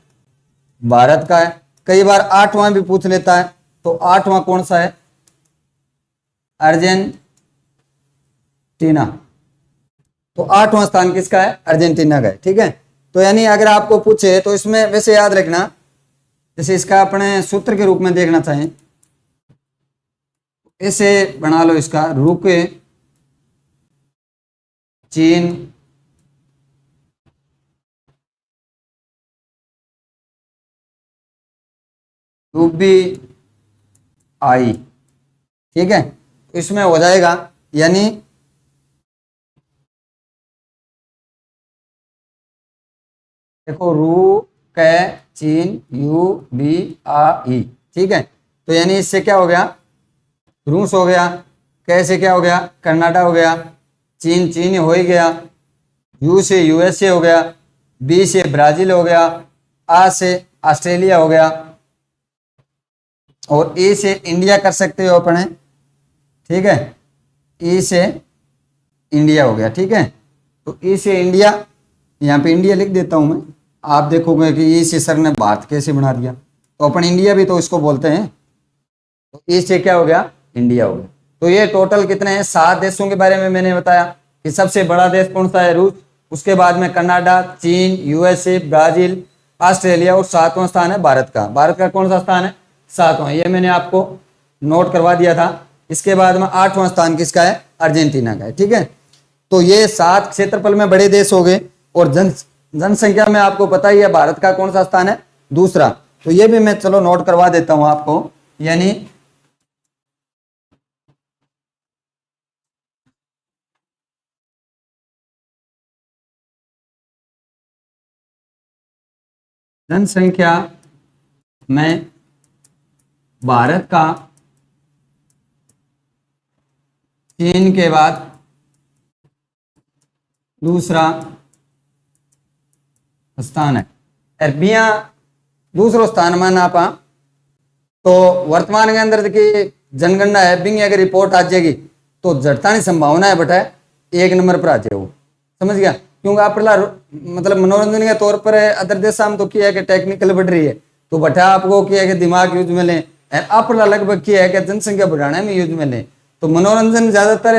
भारत का है। कई बार 8वां भी पूछ लेता है, तो 8वां कौन सा है, अर्जेंटीना। तो 8वां स्थान किसका है, अर्जेंटीना का है। ठीक है, तो यानी अगर आपको पूछे तो इसमें वैसे याद रखना, जैसे इसका अपने सूत्र के रूप में देखना चाहें, इसे बना लो, इसका रुके चीन भी आई। ठीक है, इसमें हो जाएगा, यानी देखो रू कै चीन यू बी आई। ठीक है, तो यानी इससे क्या हो गया, रूस हो गया, कैसे क्या हो गया, कनाडा हो गया, चीन चीन हो ही गया, यू से यूएसए हो गया, बी से ब्राजील हो गया, आ से ऑस्ट्रेलिया हो गया, और ए से इंडिया कर सकते हो अपने, ठीक है, ए से इंडिया हो गया, ठीक है। तो ए से इंडिया, यहाँ पे इंडिया लिख देता हूं मैं, आप देखोगे कि ए से सर ने भारत कैसे बना दिया, तो अपन इंडिया भी तो इसको बोलते हैं, तो ए से क्या हो गया, इंडिया हो गया। तो ये टोटल कितने हैं, 7 देशों के बारे में मैंने बताया कि सबसे बड़ा देश कौन सा है, रूस, उसके बाद में कनाडा, चीन, यूएसए, ब्राजील, ऑस्ट्रेलिया, और 7वां स्थान है भारत का। भारत का कौन सा स्थान है, 7वां, ये मैंने आपको नोट करवा दिया था। इसके बाद में 8वां स्थान किसका है, अर्जेंटीना का है, ठीक है। तो ये 7 क्षेत्रफल में बड़े देश हो गए, और जनसंख्या में आपको पता ही है भारत का कौन सा स्थान है, दूसरा। तो ये भी मैं चलो नोट करवा देता हूं आपको, यानी जनसंख्या में भारत का चीन के बाद दूसरा स्थान है। अरबिया दूसरो स्थान में ना पा, तो वर्तमान के अंदर की जनगणना है बिंग अगर रिपोर्ट आ जाएगी तो जड़तानी संभावना है बेटा 1 नंबर पर आ जाए, वो समझ गया। क्योंकि आप मतलब मनोरंजन के तौर पर अदर देशा में तो क्या है कि टेक्निकल बढ़ रही है, तो बटा आपको क्या है कि दिमाग यूज में लें, अपला लगभग क्या है कि जनसंख्या बढ़ाने में यूज में लें। तो मनोरंजन ज्यादातर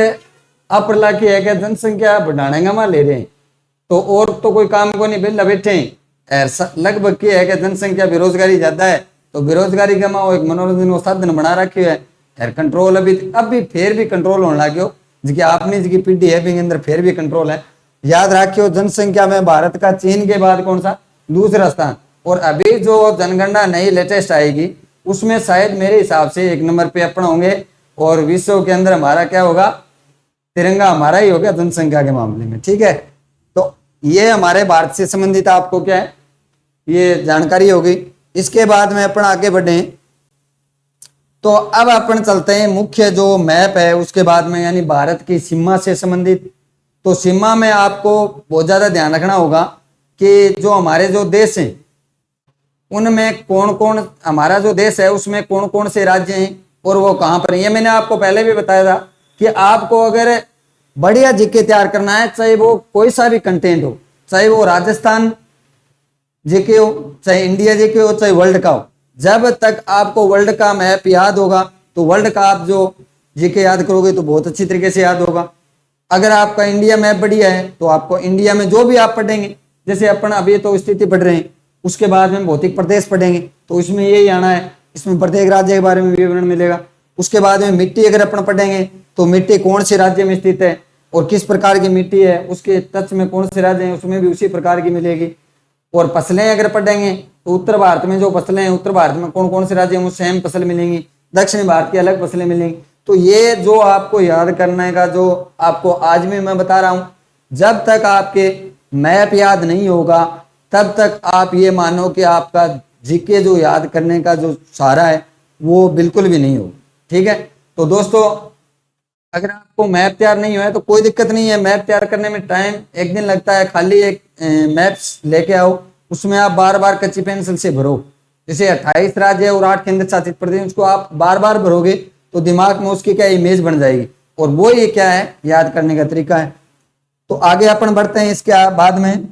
अपला की है कि जनसंख्या बढ़ाने का ले रहे हैं, तो और तो कोई काम को नहीं, बिल्ला बैठे हैं। लगभग क्या है कि जनसंख्या बेरोजगारी ज्यादा है, तो बेरोजगारी का एक मनोरंजन को साधन बना रखे है। यार कंट्रोल अभी फिर भी कंट्रोल होने लगे, जिसकी आपने जिसकी पीढ़ी है भी अंदर फिर भी कंट्रोल है। याद रखियो जनसंख्या में भारत का चीन के बाद कौन सा, दूसरा स्थान। और अभी जो जनगणना नई लेटेस्ट आएगी उसमें शायद मेरे हिसाब से 1 नंबर पे अपन होंगे, और विश्व के अंदर हमारा क्या होगा, तिरंगा हमारा ही होगा जनसंख्या के मामले में, ठीक है। तो ये हमारे भारत से संबंधित आपको क्या है ये जानकारी होगी। इसके बाद में अपन आगे बढ़े, तो अब अपन चलते हैं मुख्य जो मैप है उसके बाद में, यानी भारत की सीमा से संबंधित। तो सीमा में आपको बहुत ज्यादा ध्यान रखना होगा कि जो हमारे जो देश हैं उनमें कौन कौन, हमारा जो देश है उसमें कौन कौन से राज्य हैं और वो कहां पर है। ये मैंने आपको पहले भी बताया था कि आपको अगर बढ़िया जीके तैयार करना है, चाहे वो कोई सा भी कंटेंट हो, चाहे वो राजस्थान जीके हो, चाहे इंडिया जीके हो, चाहे वर्ल्ड का हो, जब तक आपको वर्ल्ड का मैप याद होगा तो वर्ल्ड का आप जो जीके याद करोगे तो बहुत अच्छी तरीके से याद होगा। अगर आपका इंडिया मैप बढ़िया है तो आपको इंडिया में जो भी आप पढ़ेंगे, जैसे अपन अभी तो स्थिति पढ़ रहे हैं, उसके बाद में भौतिक प्रदेश पढ़ेंगे तो इसमें यही आना है, इसमें प्रत्येक राज्य के बारे में विवरण मिलेगा। उसके बाद में मिट्टी अगर अपन पढ़ेंगे तो मिट्टी कौन से राज्य में स्थित है और किस प्रकार की मिट्टी है, उसके तत्व में कौन से राज्य हैं उसमें भी उसी प्रकार की मिलेगी। और फसलें अगर पढ़ेंगे तो उत्तर भारत में जो फसलें हैं, उत्तर भारत में कौन कौन से राज्य में सेम फसल मिलेंगी, दक्षिण भारत की अलग फसलें मिलेंगी। तो ये जो आपको याद करने का जो आपको आज भी मैं बता रहा हूं, जब तक आपके मैप याद नहीं होगा तब तक आप ये मानो कि आपका जीके जो याद करने का जो सहारा है वो बिल्कुल भी नहीं होगा, ठीक है। तो दोस्तों अगर आपको मैप तैयार नहीं हुआ है तो कोई दिक्कत नहीं है, मैप तैयार करने में टाइम 1 दिन लगता है, खाली एक मैप्स लेके आओ, उसमें आप बार बार कच्ची पेंसिल से भरो। जैसे 28 राज्य और 8 केंद्र शासित प्रदेश, उसको आप बार बार भरोगे तो दिमाग में उसकी क्या इमेज बन जाएगी, और वो ये क्या है याद करने का तरीका है। तो आगे अपन बढ़ते हैं इसके बाद में।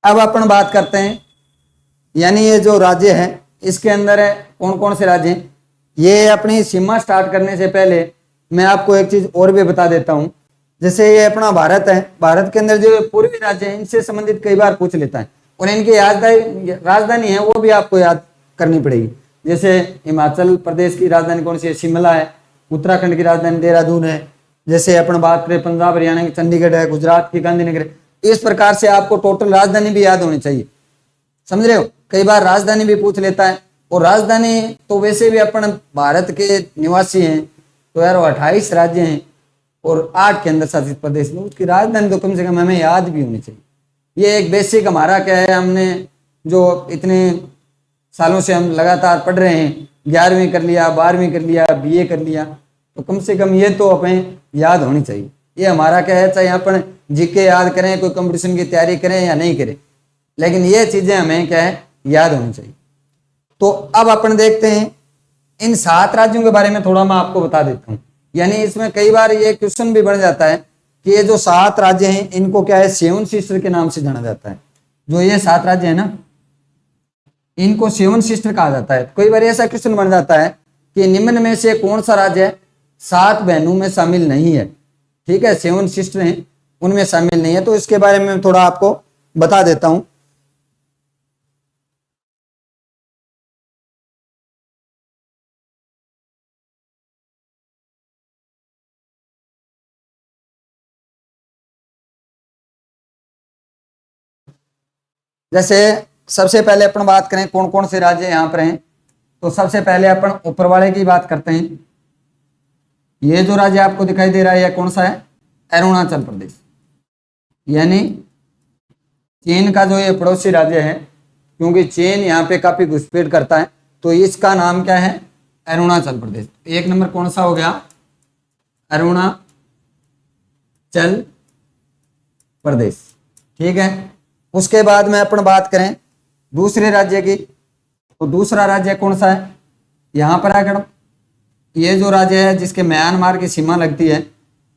अब अपन बात करते हैं, यानी ये जो राज्य है इसके अंदर है कौन कौन से राज्य हैं। ये अपनी सीमा स्टार्ट करने से पहले मैं आपको एक चीज और भी बता देता हूं। जैसे ये अपना भारत है, भारत के अंदर जो पूर्वी राज्य है इनसे संबंधित कई बार पूछ लेता है, और इनकी राजधानी है वो भी आपको याद करनी पड़ेगी। जैसे हिमाचल प्रदेश की राजधानी कौन सी है, शिमला है। उत्तराखंड की राजधानी देहरादून है। जैसे अपन बात करें पंजाब हरियाणा की चंडीगढ़ है, गुजरात की गांधीनगर है। इस प्रकार से आपको टोटल राजधानी भी याद होनी चाहिए, समझ रहे हो। कई बार राजधानी भी पूछ लेता है, और राजधानी तो वैसे भी अपन भारत के निवासी हैं तो यार 28 राज्य हैं और 8 केंद्र शासित प्रदेश में, उसकी राजधानी तो कम से कम हमें याद भी होनी चाहिए। ये एक बेसिक हमारा क्या है, हमने जो इतने सालों से हम लगातार पढ़ रहे हैं, 11वीं कर लिया, 12वीं कर लिया, बीए कर लिया, तो कम से कम ये तो हमें याद होनी चाहिए। ये हमारा क्या है, चाहे अपन जीके याद करें, कोई कंपटीशन की तैयारी करें या नहीं करें, लेकिन ये चीजें हमें क्या है, याद होनी चाहिए। तो अब अपन देखते हैं इन 7 राज्यों के बारे में थोड़ा मैं आपको बता देता हूं। यानी इसमें कई बार ये क्वेश्चन भी बन जाता है कि ये जो 7 राज्य हैं इनको क्या है, 7 सिस्टर के नाम से जाना जाता है। जो ये 7 राज्य है ना, इनको 7 सिस्टर कहा जाता है। कई बार ऐसा क्वेश्चन बन जाता है कि निम्न में से कौन सा राज्य है 7 बहनों में शामिल नहीं है। ठीक है, 7 सिस्टर हैं उनमें शामिल नहीं है। तो इसके बारे में थोड़ा आपको बता देता हूं। जैसे सबसे पहले अपन बात करें कौन कौन से राज्य यहाँ पर हैं, तो सबसे पहले अपन ऊपर वाले की बात करते हैं। ये जो राज्य आपको दिखाई दे रहा है, यह कौन सा है, अरुणाचल प्रदेश। यानी चीन का जो ये पड़ोसी राज्य है, क्योंकि चीन यहाँ पे काफी घुसपैठ करता है, तो इसका नाम क्या है, अरुणाचल प्रदेश। एक नंबर कौन सा हो गया, अरुणाचल प्रदेश। ठीक है, उसके बाद में अपन बात करें दूसरे राज्य की, तो दूसरा राज्य कौन सा है, यहां पर आकर ये जो राज्य है जिसके म्यांमार की सीमा लगती है,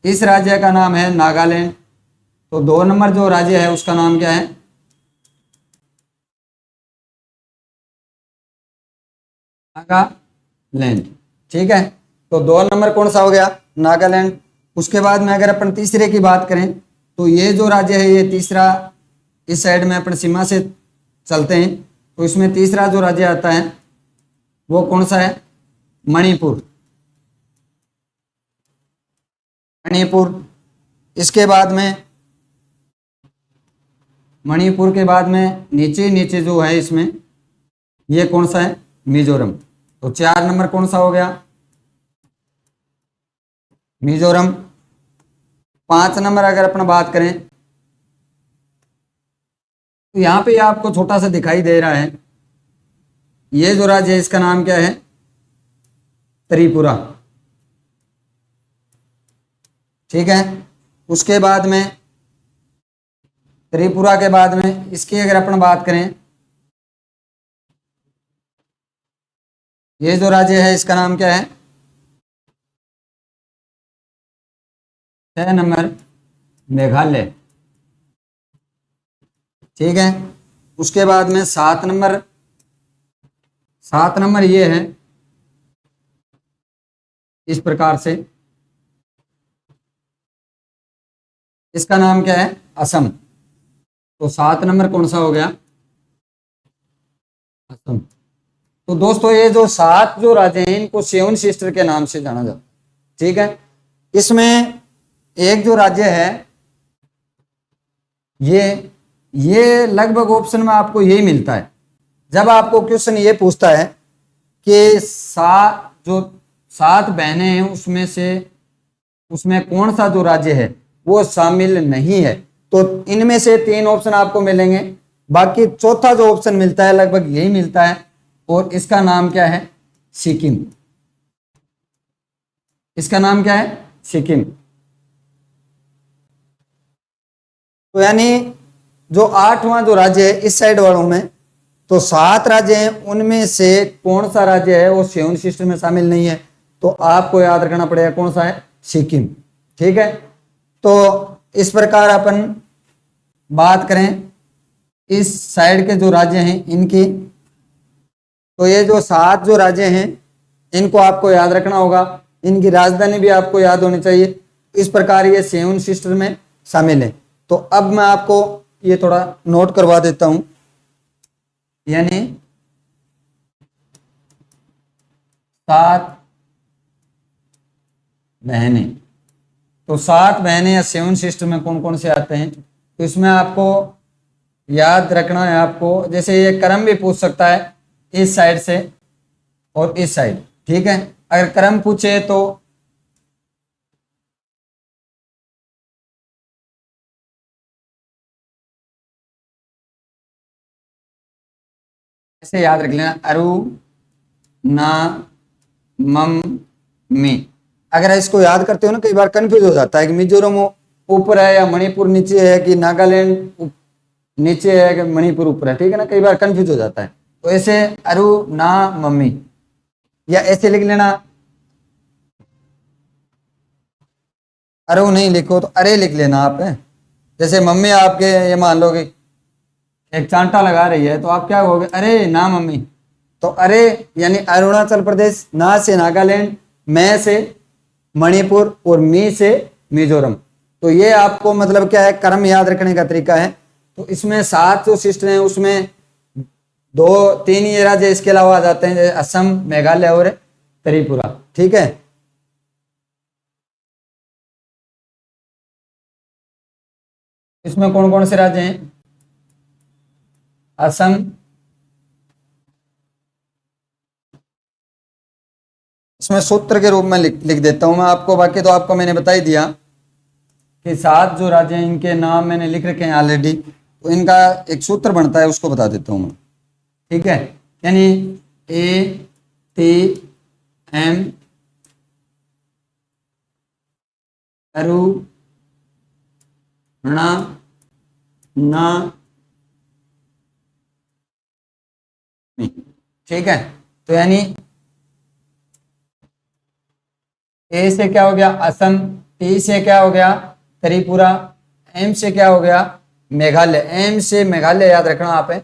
इस राज्य का नाम है नागालैंड। तो 2 नंबर जो राज्य है उसका नाम क्या है, नागालैंड। ठीक है, तो 2 नंबर कौन सा हो गया, नागालैंड। उसके बाद में अगर अपन तीसरे की बात करें, तो ये जो राज्य है, ये तीसरा, इस साइड में अपन सीमा से चलते हैं, तो इसमें तीसरा जो राज्य आता है वो कौन सा है, मणिपुर। मणिपुर। इसके बाद में मणिपुर के बाद में नीचे नीचे जो है इसमें, ये कौन सा है, मिजोरम। तो 4 नंबर कौन सा हो गया, मिजोरम। 5 नंबर अगर अपन बात करें, तो यहां पे आपको छोटा सा दिखाई दे रहा है, ये जो राज्य है इसका नाम क्या है, त्रिपुरा। ठीक है, उसके बाद में त्रिपुरा के बाद में इसकी अगर अपन बात करें, ये जो राज्य है इसका नाम क्या है, 6 नंबर मेघालय। ठीक है, उसके बाद में 7 नंबर ये है इस प्रकार से, इसका नाम क्या है, असम। तो 7 नंबर कौन सा हो गया, असम। तो दोस्तों ये जो 7 जो राज्य हैं इनको 7 सिस्टर के नाम से जाना जाता है। ठीक है, इसमें एक जो राज्य है, ये लगभग ऑप्शन में आपको यही मिलता है। जब आपको क्वेश्चन ये पूछता है कि जो 7 बहनें हैं उसमें कौन सा जो राज्य है वो शामिल नहीं है, तो इनमें से 3 ऑप्शन आपको मिलेंगे। बाकी चौथा जो ऑप्शन मिलता है लगभग यही मिलता है, और इसका नाम क्या है, सिक्किम। इसका नाम क्या है, सिक्किम। तो यानी जो 8वां जो राज्य है इस साइड वालों में, तो 7 राज्य हैं उनमें से कौन सा राज्य है वो 7 सिस्टर में शामिल नहीं है, तो आपको याद रखना पड़ेगा कौन सा है, सिक्किम। ठीक है, तो इस प्रकार अपन बात करें इस साइड के जो राज्य हैं इनकी, तो ये जो 7 जो राज्य हैं इनको आपको याद रखना होगा, इनकी राजधानी भी आपको याद होनी चाहिए। इस प्रकार ये 7 सिस्टर में शामिल है। तो अब मैं आपको ये थोड़ा नोट करवा देता हूं, यानी 7 बहनें, तो 7 बहनें या 7 सिस्टर में कौन कौन से आते हैं, तो इसमें आपको याद रखना है। आपको जैसे ये क्रम भी पूछ सकता है, इस साइड से और इस साइड। ठीक है, अगर क्रम पूछे तो ऐसे याद रख लेना, अरु ना मम मी। अगर इसको याद करते हो ना, कई बार कंफ्यूज हो जाता है कि मिजोरम ऊपर है या मणिपुर नीचे है, कि नागालैंड नीचे है कि मणिपुर ऊपर है, ठीक है ना, कई बार कंफ्यूज हो जाता है। तो ऐसे अरु ना मम्मी, या ऐसे लिख लेना, अरु नहीं लिखो तो अरे लिख लेना आप। जैसे मम्मी आपके ये मान लो कि एक चांटा लगा रही है, तो आप क्या कहोगे, अरे ना मम्मी। तो अरे यानी अरुणाचल प्रदेश, ना से नागालैंड, मैं से मणिपुर और मी से मिजोरम। तो ये आपको मतलब क्या है, क्रम याद रखने का तरीका है। तो इसमें 7 जो सिस्टर हैं उसमें 2-3 ये राज्य इसके अलावा आ जाते हैं, जैसे असम, मेघालय और त्रिपुरा, ठीक है। इसमें कौन कौन से राज्य हैं, असम, इसमें सूत्र के रूप में लिख देता हूं मैं आपको, बाकी तो आपको मैंने बता ही दिया कि 7 जो राज्य हैं इनके नाम मैंने लिख रखे हैं ऑलरेडी। तो इनका एक सूत्र बनता है, उसको बता देता हूं मैं, ठीक है। यानी ATM अरु णा ना, ठीक है। तो यानी ए से क्या हो गया असम, टी से क्या हो गया त्रिपुरा, एम से क्या हो गया मेघालय, एम से मेघालय याद रखना आप है।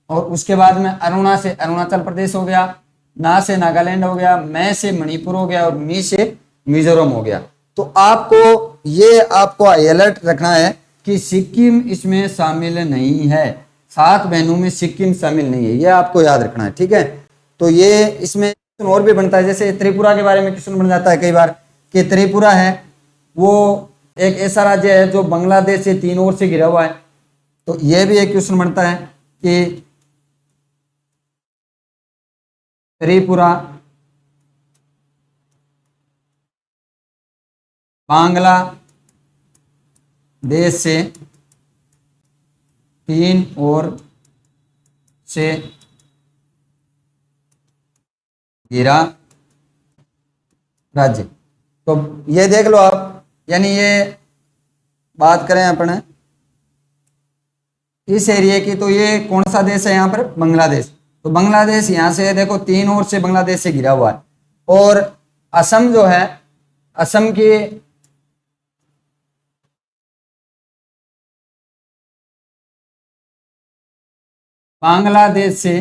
और उसके बाद में अरुणा से अरुणाचल प्रदेश हो गया, ना से नागालैंड हो गया, मैं से मणिपुर हो गया और मी से मिजोरम हो गया। तो आपको अलर्ट रखना है कि सिक्किम इसमें शामिल नहीं है, 7 बहनों में सिक्किम शामिल नहीं है, ये आपको याद रखना है, ठीक है। तो ये इसमें और भी बनता है, जैसे त्रिपुरा के बारे में क्वेश्चन बन जाता है कई बार कि त्रिपुरा है वो एक ऐसा राज्य है जो बांग्लादेश से 3 ओर से घिरा हुआ है। तो यह भी एक क्वेश्चन बनता है कि त्रिपुरा बांग्लादेश से 3 ओर से घिरा राज्य। तो ये देख लो आप, यानी ये बात करें अपने इस एरिया की, तो ये कौन सा देश है यहाँ पर, बांग्लादेश। तो बांग्लादेश यहाँ से देखो 3 ओर से बांग्लादेश से घिरा हुआ है। और असम जो है, असम की बांग्लादेश से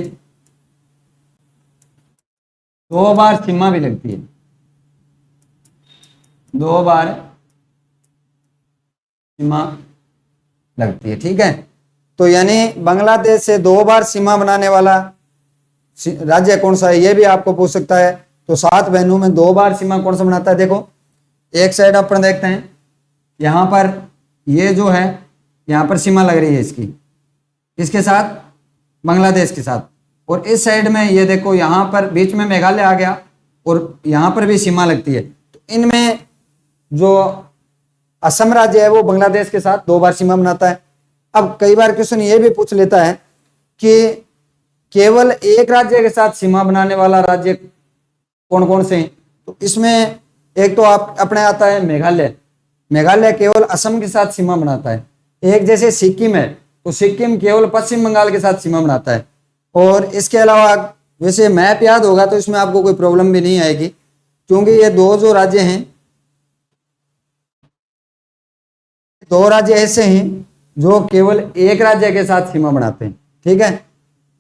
2 बार सीमा भी लगती है, 2 बार सीमा लगती है, ठीक है। तो यानी बांग्लादेश से 2 बार सीमा बनाने वाला राज्य कौन सा है, ये भी आपको पूछ सकता है। तो 7 बहनों में 2 बार सीमा कौन सा बनाता है, देखो एक साइड अपन देखते हैं, यहां पर ये जो है यहां पर सीमा लग रही है इसकी, इसके साथ बांग्लादेश के साथ। और इस साइड में ये देखो यहां पर बीच में मेघालय आ गया और यहां पर भी सीमा लगती है। तो इनमें जो असम राज्य है वो बांग्लादेश के साथ 2 बार सीमा बनाता है। अब कई बार क्वेश्चन ये भी पूछ लेता है कि केवल एक राज्य के साथ सीमा बनाने वाला राज्य कौन कौन से हैं। तो इसमें एक तो आप अपने आता है मेघालय, मेघालय केवल असम के साथ सीमा बनाता है। एक जैसे सिक्किम है, तो सिक्किम केवल पश्चिम बंगाल के साथ सीमा बनाता है। और इसके अलावा वैसे मैप याद होगा तो इसमें आपको कोई प्रॉब्लम भी नहीं आएगी, क्योंकि ये 2 जो राज्य हैं, 2 राज्य ऐसे हैं जो केवल एक राज्य के साथ सीमा बनाते हैं, ठीक है।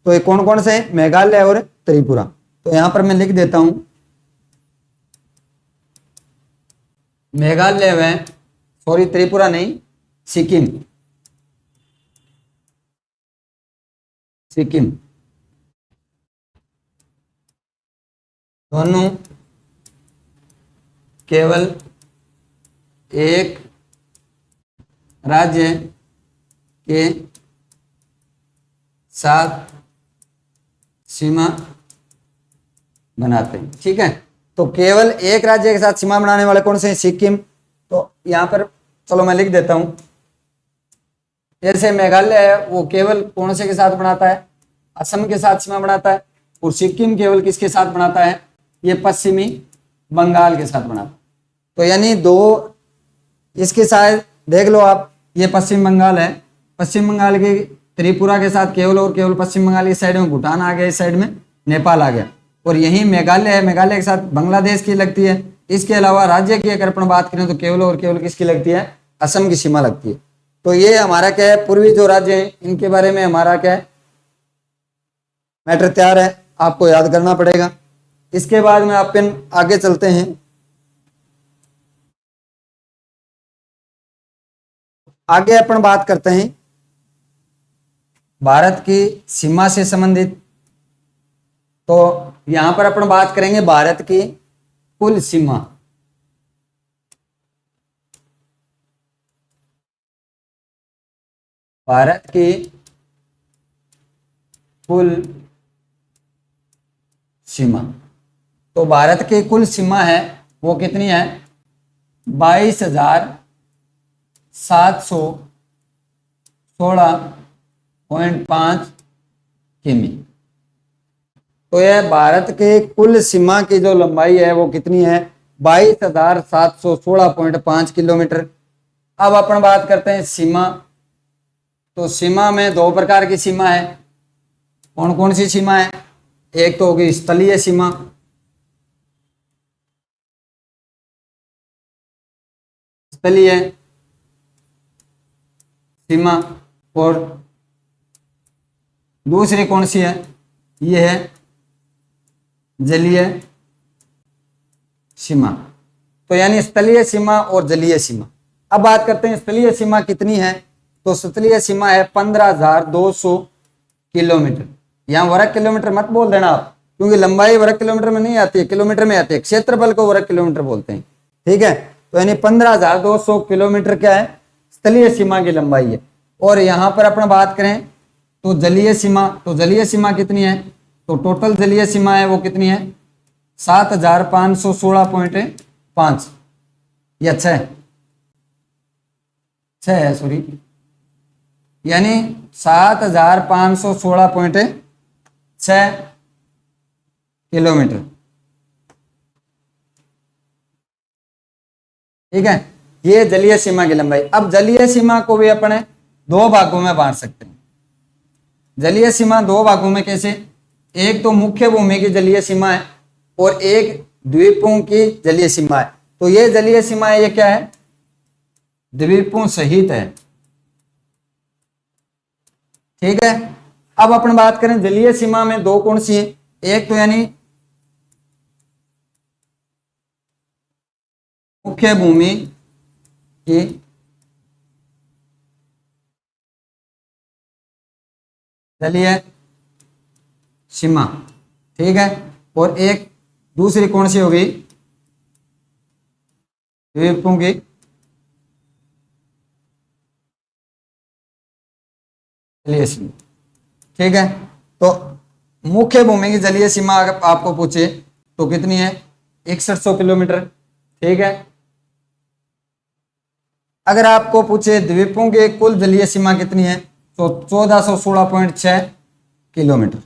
तो ये कौन कौन से हैं, मेघालय और त्रिपुरा। तो यहां पर मैं लिख देता हूं, मेघालय में, सॉरी त्रिपुरा नहीं, सिक्किम, सिक्किम दोनों केवल एक राज्य के साथ सीमा बनाते हैं, ठीक है। तो केवल एक राज्य के साथ सीमा बनाने वाले कौन से हैं, सिक्किम। तो यहां पर चलो मैं लिख देता हूं, जैसे मेघालय है वो केवल कौन से के साथ बनाता है, असम के साथ सीमा बनाता है। और सिक्किम केवल किसके साथ बनाता है, ये पश्चिमी बंगाल के साथ बनाता है, तो यानी दो, इसके शायद देख लो आप, ये पश्चिम बंगाल है, पश्चिम बंगाल के त्रिपुरा के साथ केवल और केवल पश्चिम बंगाल की साइड में भूटान आ गया, इस साइड में नेपाल आ गया, और यही मेघालय है, मेघालय के साथ बांग्लादेश की लगती है। इसके अलावा राज्य की अगर अपन बात करें तो केवल और केवल किसकी लगती है, असम की सीमा लगती है। तो ये हमारा क्या है, पूर्वी जो राज्य है इनके बारे में हमारा क्या है, मैटर तैयार है, आपको याद करना पड़ेगा। इसके बाद में अपन आगे चलते हैं, आगे अपन बात करते हैं भारत की सीमा से संबंधित। तो यहां पर अपन बात करेंगे भारत की कुल सीमा। भारत की कुल सीमा, तो भारत की कुल सीमा है वो कितनी है, 22,716.5 किमी। तो यह भारत के कुल सीमा की जो लंबाई है वो कितनी है, 22,716.5 किलोमीटर। अब अपन बात करते हैं सीमा। तो सीमा में दो प्रकार की सीमा है, कौन कौन सी सीमा है, एक तो होगी स्थलीय सीमा, स्थलीय सीमा, और दूसरी कौन सी है, ये है जलीय सीमा। तो यानी स्थलीय सीमा और जलीय सीमा। अब बात करते हैं स्थलीय सीमा कितनी है, तो स्थलीय सीमा है 15,200 किलोमीटर। यहां वर्ग किलोमीटर मत बोल देना आप, क्योंकि लंबाई वर्ग किलोमीटर में नहीं आती है, किलोमीटर में आती है, क्षेत्रफल को वर्ग किलोमीटर बोलते हैं, ठीक है। तो यानी 15,200 किलोमीटर क्या है, स्थलीय सीमा की लंबाई है। और यहां पर अपन बात करें तो जलीय सीमा, तो जलीय सीमा कितनी है, तो टोटल जलीय सीमा है वो कितनी है, 7,516.5 या 6 है, सॉरी, यानी 7,516.6 किलोमीटर, ठीक है। ये जलीय सीमा की लंबाई। अब जलीय सीमा को भी अपने दो भागों में बांट सकते हैं। जलीय सीमा दो भागों में कैसे, एक तो मुख्य भूमि की जलीय सीमा है और एक द्वीपों की जलीय सीमा है। तो ये जलीय सीमा है, ये क्या है, द्वीपों सहित है, ठीक है। अब अपन बात करें जलीय सीमा में दो कौन सी है, एक तो यानी मुख्य भूमि की जलीय सीमा, ठीक है, और एक दूसरी कौन सी होगी, द्वीपों की जलीय सीमा, ठीक है। तो मुख्य भूमि की जलीय सीमा अगर आपको पूछे तो कितनी है, 6100 किलोमीटर, ठीक है। अगर आपको पूछे द्वीपों के कुल जलीय सीमा कितनी है, तो 1416.6 किलोमीटर,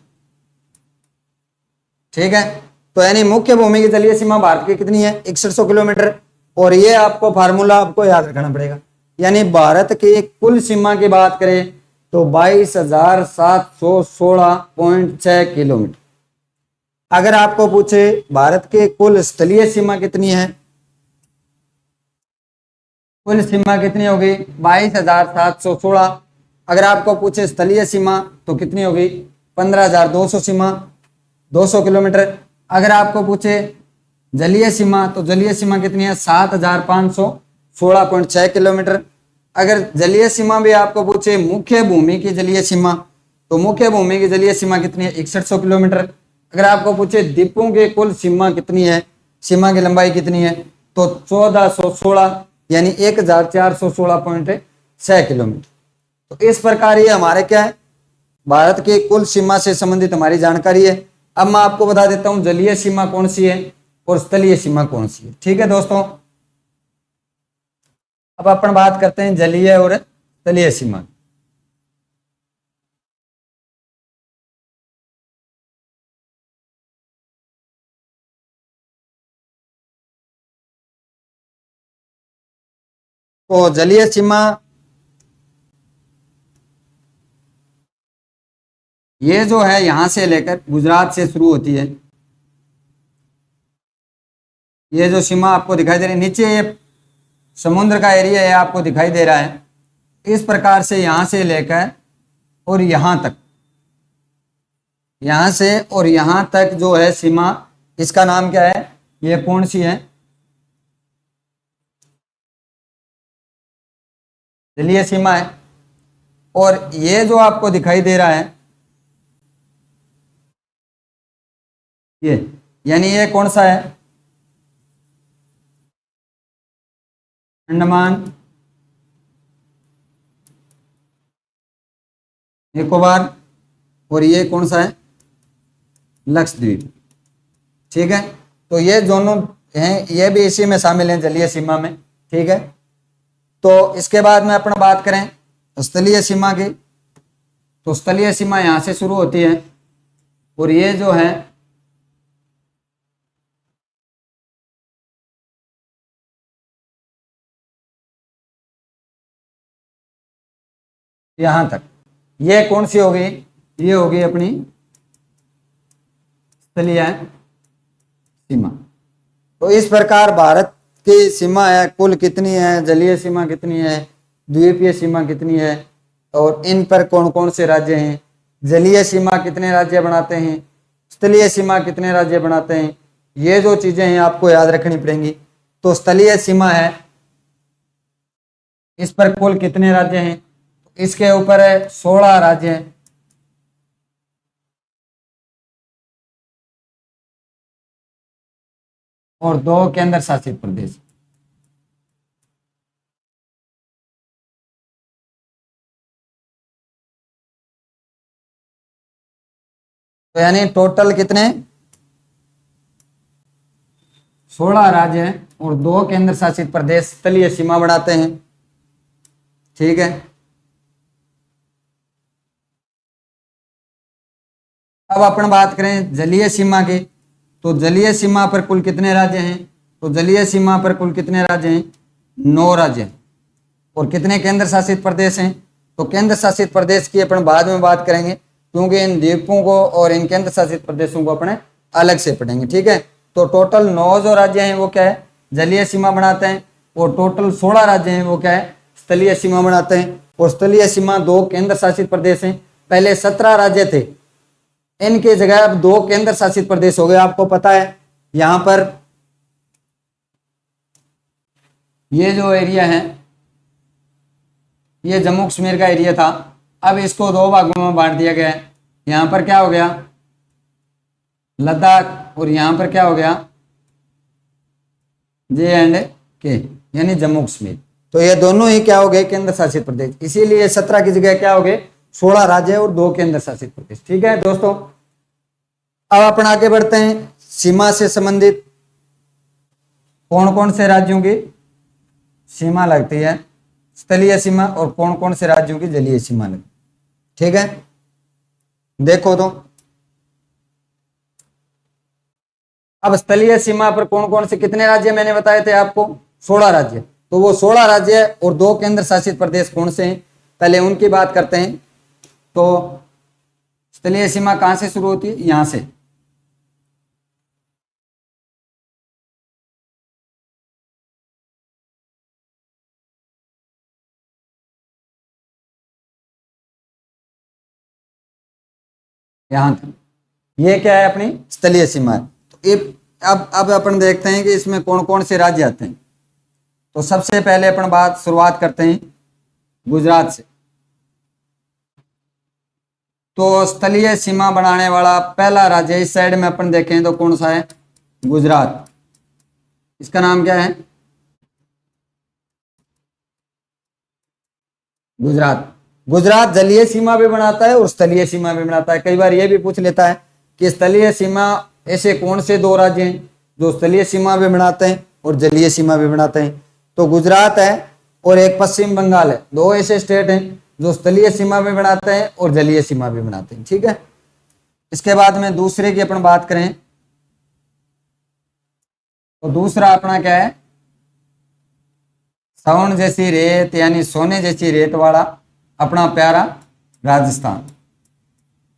ठीक है। तो यानी मुख्य भूमि की जलीय सीमा भारत की कितनी है, 6100 किलोमीटर। और ये आपको फार्मूला आपको याद रखना पड़ेगा, यानी भारत की कुल सीमा की बात करें तो 22,716.6 किलोमीटर। अगर आपको पूछे भारत के कुल स्थलीय सीमा कितनी है, कुल सीमा कितनी होगी, 22,716। अगर आपको पूछे स्थलीय सीमा तो कितनी होगी, 15,200 सीमा, 200 किलोमीटर। अगर आपको पूछे जलीय सीमा तो जलीय सीमा कितनी है, 7,516.6 किलोमीटर। अगर जलीय सीमा भी आपको पूछे मुख्य भूमि की जलीय सीमा, तो मुख्य भूमि की जलीय सीमा कितनी है, 6100 किलोमीटर। अगर आपको पूछे द्वीपों के कुल सीमा कितनी है, सीमा की लंबाई कितनी है, तो 1416 यानी 1416.6 किलोमीटर। तो इस प्रकार ये हमारे क्या है, भारत के कुल सीमा से संबंधित हमारी जानकारी है। अब मैं आपको बता देता हूं जलीय सीमा कौन सी है और स्थलीय सीमा कौन सी है, ठीक है दोस्तों। अब अपन बात करते हैं जलीय और स्थलीय सीमा। तो जलीय सीमा ये जो है यहां से लेकर गुजरात से शुरू होती है। ये जो सीमा आपको दिखाई दे रही है नीचे, ये समुद्र का एरिया है, आपको दिखाई दे रहा है। इस प्रकार से यहां से लेकर और यहां तक, यहां से और यहां तक जो है सीमा, इसका नाम क्या है, ये कौन सी है, जलीय सीमा है। और ये जो आपको दिखाई दे रहा है ये, यानी ये कौन सा है, अंडमान निकोबार, और ये कौन सा है, लक्षद्वीप। ठीक है, तो ये दोनों हैं, ये भी इसी में शामिल हैं, जलीय सीमा में। ठीक है, तो इसके बाद में अपना बात करें स्थलीय सीमा की, तो स्थलीय सीमा यहां से शुरू होती है और ये जो है यहां तक, ये कौन सी होगी, ये होगी अपनी स्थलीय सीमा। तो इस प्रकार भारत की सीमा है, कुल कितनी है, जलीय सीमा कितनी है, द्वीपीय सीमा कितनी है, और इन पर कौन कौन से राज्य हैं, जलीय सीमा कितने राज्य बनाते हैं, स्थलीय सीमा कितने राज्य बनाते हैं, ये जो चीजें हैं आपको याद रखनी पड़ेंगी। तो स्थलीय सीमा है, इस पर कुल कितने राज्य हैं, इसके ऊपर है 16 राज्य हैं। और 2 केंद्र शासित प्रदेश। तो यानी टोटल कितने, 16 राज्य हैं और 2 केंद्र शासित प्रदेश स्थलीय सीमा बनाते हैं। ठीक है, अब अपन बात करें जलीय सीमा की, तो जलीय सीमा पर कुल कितने राज्य हैं, तो जलीय सीमा पर कुल कितने राज्य हैं, 9 राज्य हैं। और कितने केंद्र शासित प्रदेश हैं, तो केंद्र शासित प्रदेश की अपन बाद में बात करेंगे, क्योंकि इन द्वीपों को और इन केंद्र शासित प्रदेशों को अपने अलग से पढ़ेंगे। ठीक है, तो टोटल 9 जो राज्य हैं वो क्या है, जलीय सीमा बनाते हैं, और टोटल 16 राज्य हैं वो क्या है, स्थलीय सीमा बनाते हैं। और स्थलीय सीमा 2 केंद्र शासित प्रदेश हैं, पहले 17 राज्य थे, इनके जगह अब 2 केंद्र शासित प्रदेश हो गए। आपको पता है यहां पर ये जो एरिया है ये जम्मू कश्मीर का एरिया था, अब इसको 2 भागों में बांट दिया गया है। यहां पर क्या हो गया, लद्दाख, और यहां पर क्या हो गया, J&K यानी जम्मू कश्मीर। तो ये दोनों ही क्या हो गए, केंद्र शासित प्रदेश, इसीलिए 17 की जगह क्या हो गए, 16 राज्य और 2 केंद्र शासित प्रदेश। ठीक है दोस्तों, अब अपन आगे बढ़ते हैं, सीमा से संबंधित कौन कौन से राज्यों की सीमा लगती है, स्थलीय सीमा, और कौन कौन से राज्यों की जलीय सीमा लगती है। ठीक है, देखो तो अब स्थलीय सीमा पर कौन कौन से कितने राज्य मैंने बताए थे आपको, 16 राज्य। तो वो 16 राज्य और 2 केंद्र शासित प्रदेश कौन से हैं, पहले उनकी बात करते हैं। तो स्थलीय सीमा कहां से शुरू होती है, यहां से, यहां तक, ये क्या है, अपनी स्थलीय सीमा है। तो अब अपन देखते हैं कि इसमें कौन कौन से राज्य आते हैं। तो सबसे पहले अपन शुरुआत करते हैं गुजरात से। तो स्थलीय सीमा बनाने वाला पहला राज्य इस साइड में अपन देखें तो कौन सा है, गुजरात। इसका नाम क्या है, गुजरात। गुजरात जलीय सीमा भी बनाता है और स्थलीय सीमा भी बनाता है। कई बार यह भी पूछ लेता है कि स्थलीय सीमा ऐसे कौन से 2 राज्य हैं जो स्थलीय सीमा भी बनाते हैं और जलीय सीमा भी बनाते हैं। तो गुजरात है और एक पश्चिम बंगाल है, 2 ऐसे स्टेट हैं जो स्थलीय सीमा भी बनाते हैं और जलीय सीमा भी बनाते हैं। ठीक है, इसके बाद में दूसरे की अपन बात करें तो दूसरा अपना क्या है, स्वर्ण जैसी रेत यानी सोने जैसी रेत वाला अपना प्यारा राजस्थान।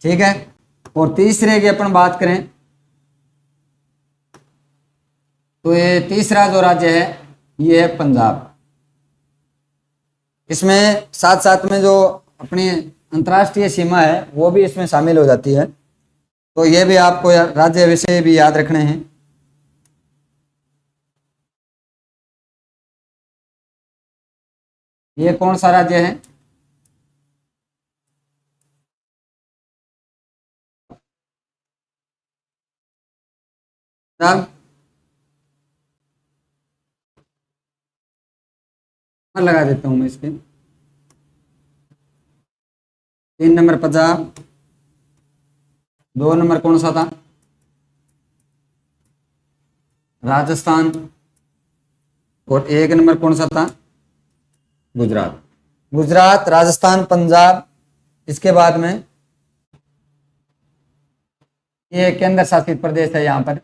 ठीक है। और तीसरे की अपन बात करें तो ये तीसरा जो राज्य है ये है पंजाब। इसमें साथ साथ में जो अपनी अंतर्राष्ट्रीय सीमा है वो भी इसमें शामिल हो जाती है। तो ये भी आपको राज्य विषय भी याद रखने हैं। ये कौन सा राज्य है? साहब लगा देता हूं मैं इसके। 3 नंबर पंजाब, 2 नंबर कौन सा था? राजस्थान, और 1 नंबर कौन सा था? गुजरात। गुजरात, राजस्थान, पंजाब, इसके बाद में ये केंद्र शासित प्रदेश है। यहाँ पर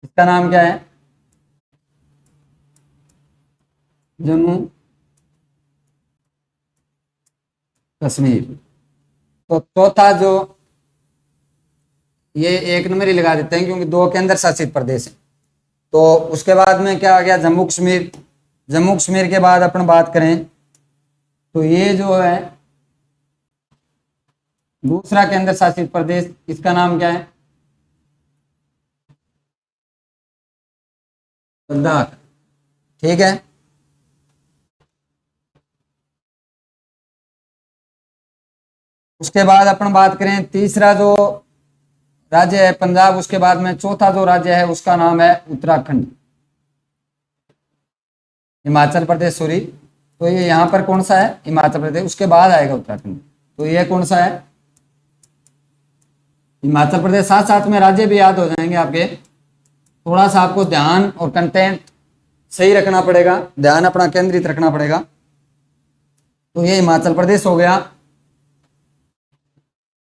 इसका नाम क्या है? जम्मू कश्मीर। तो चौथा जो ये 1 नंबर ही लगा देते हैं क्योंकि 2 केंद्र शासित प्रदेश है। तो उसके बाद में क्या आ गया? जम्मू कश्मीर। जम्मू कश्मीर के बाद अपन बात करें तो ये जो है दूसरा केंद्र शासित प्रदेश, इसका नाम क्या है? लद्दाख। ठीक है। उसके बाद अपन बात करें तीसरा जो राज्य है पंजाब, उसके बाद में चौथा जो राज्य है उसका नाम है उत्तराखंड। हिमाचल प्रदेश, सॉरी। तो ये यहाँ पर कौन सा है? हिमाचल प्रदेश, उसके बाद आएगा उत्तराखंड। तो ये कौन सा है? हिमाचल प्रदेश। साथ साथ में राज्य भी याद हो जाएंगे आपके। थोड़ा सा आपको ध्यान और कंटेंट सही रखना पड़ेगा, ध्यान अपना केंद्रित रखना पड़ेगा। तो ये हिमाचल प्रदेश हो गया।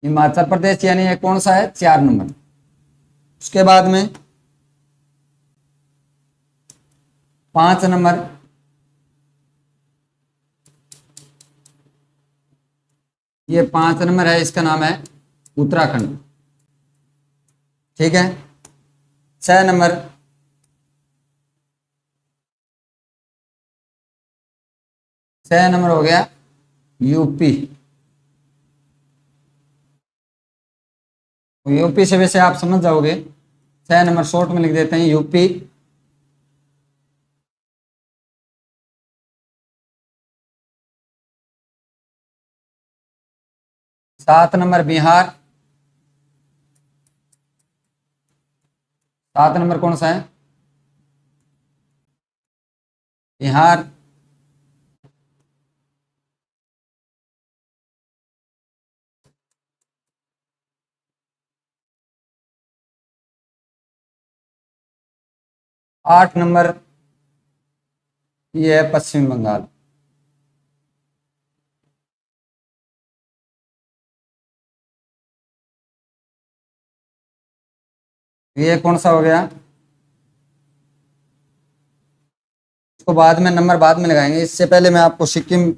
हिमाचल प्रदेश यानी ये कौन सा है? 4 नंबर। उसके बाद में 5 नंबर ये 5 नंबर है, इसका नाम है उत्तराखंड। ठीक है। 6 नंबर 6 नंबर हो गया यूपी। यूपी से वैसे आप समझ जाओगे। 6 नंबर शॉर्ट में लिख देते हैं यूपी। सात नंबर बिहार। 7 नंबर कौन सा है? बिहार। आठ नंबर ये है पश्चिम बंगाल। ये कौन सा हो गया? इसको बाद में नंबर बाद में लगाएंगे, इससे पहले मैं आपको सिक्किम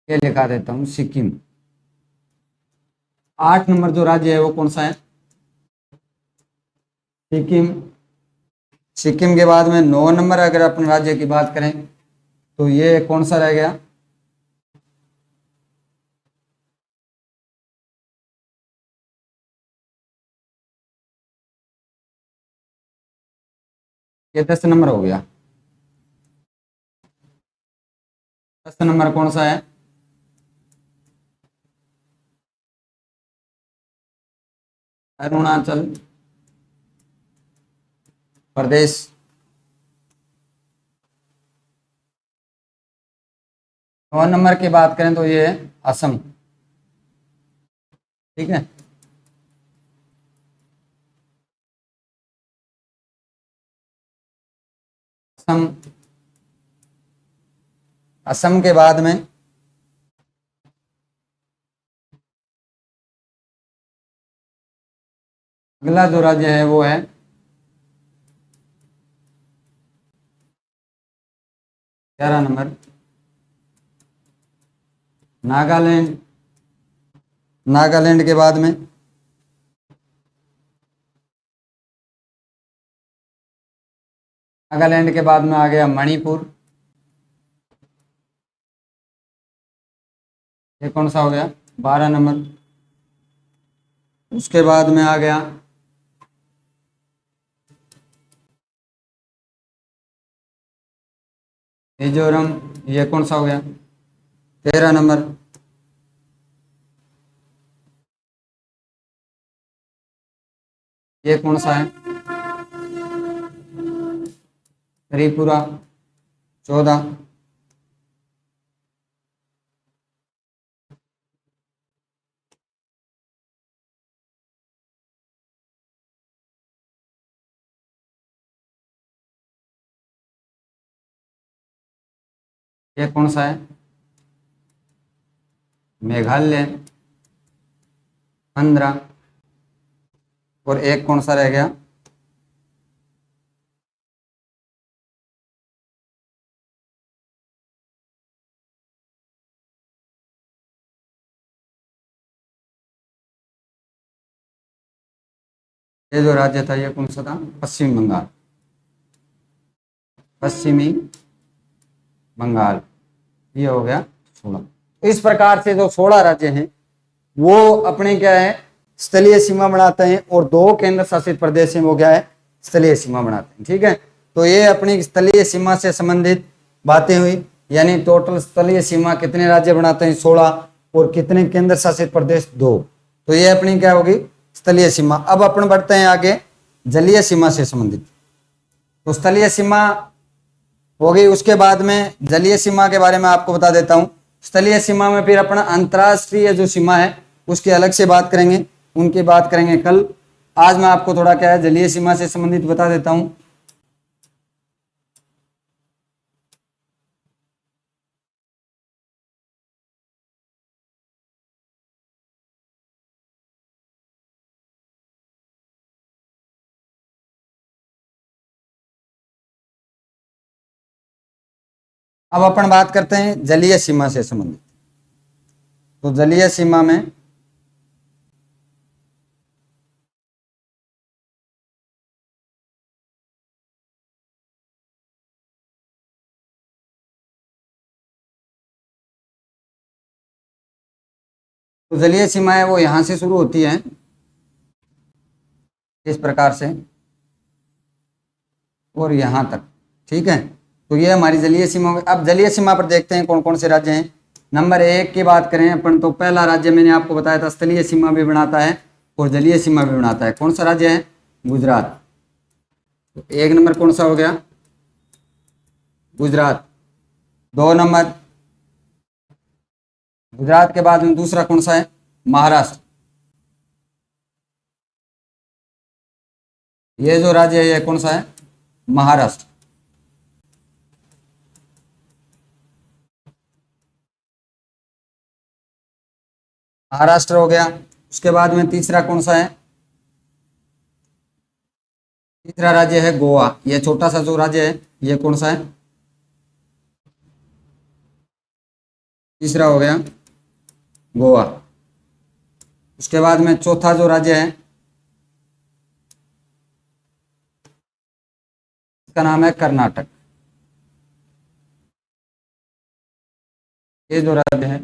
ये लिखा देता हूँ, सिक्किम। 8 नंबर जो राज्य है वो कौन सा है? सिक्किम। सिक्किम के बाद में 9 नंबर अगर अपन राज्य की बात करें तो ये कौन सा रह गया? ये 10 नंबर हो गया। 10 नंबर कौन सा है? अरुणाचल प्रदेश। 9 नंबर की बात करें तो ये है असम। ठीक है। असम। असम के बाद में अगला जो राज्य है वो है 11 नंबर नागालैंड। नागालैंड के बाद में आ गया मणिपुर। ये कौन सा हो गया? 12 नंबर। उसके बाद में आ गया मिजोरम। ये कौन सा हो गया? 13 नंबर। ये कौन सा है? त्रिपुरा। 14। ये कौन सा है? मेघालय। 15। और एक कौन सा रह गया? ये जो राज्य था ये कौन सा था? पश्चिम बंगाल। पश्चिमी बंगाल। ये हो गया 16। इस प्रकार से जो 16 राज्य हैं वो अपने क्या है, स्थलीय सीमा बनाते हैं, और 2 केंद्र शासित प्रदेश हैं वो क्या है, स्थलीय सीमा बनाते हैं। ठीक है, तो ये अपनी स्थलीय सीमा से संबंधित बातें हुई। यानी टोटल स्थलीय सीमा कितने राज्य बनाते हैं? 16। और कितने केंद्र शासित प्रदेश? 2। तो ये अपनी क्या होगी? स्थलीय सीमा। अब अपन बढ़ते हैं आगे जलीय सीमा से संबंधित। तो स्थलीय सीमा हो गई, उसके बाद में जलीय सीमा के बारे में आपको बता देता हूं। स्थलीय सीमा में फिर अपना अंतर्राष्ट्रीय जो सीमा है उसकी अलग से बात करेंगे, उनकी बात करेंगे कल। आज मैं आपको थोड़ा क्या है जलीय सीमा से संबंधित बता देता हूं। अब अपन बात करते हैं जलीय सीमा से संबंधित। तो जलीय सीमा में तो जलीय सीमा है वो यहां से शुरू होती है इस प्रकार से और यहां तक। ठीक है, तो ये हमारी जलीय सीमा हो गई। अब जलीय सीमा पर देखते हैं कौन कौन से राज्य हैं। नंबर 1 की बात करें अपन तो पहला राज्य मैंने आपको बताया था स्थलीय सीमा भी बनाता है और जलीय सीमा भी बनाता है। कौन सा राज्य है? गुजरात। तो 1 नंबर कौन सा हो गया? गुजरात। 2 नंबर गुजरात के बाद में दूसरा कौन सा है? महाराष्ट्र। ये जो राज्य है ये कौन सा है? महाराष्ट्र। महाराष्ट्र हो गया। उसके बाद में तीसरा कौन सा है? तीसरा राज्य है गोवा। ये छोटा सा जो राज्य है ये कौन सा है? तीसरा हो गया गोवा। उसके बाद में चौथा जो राज्य है इसका नाम है कर्नाटक। ये जो राज्य है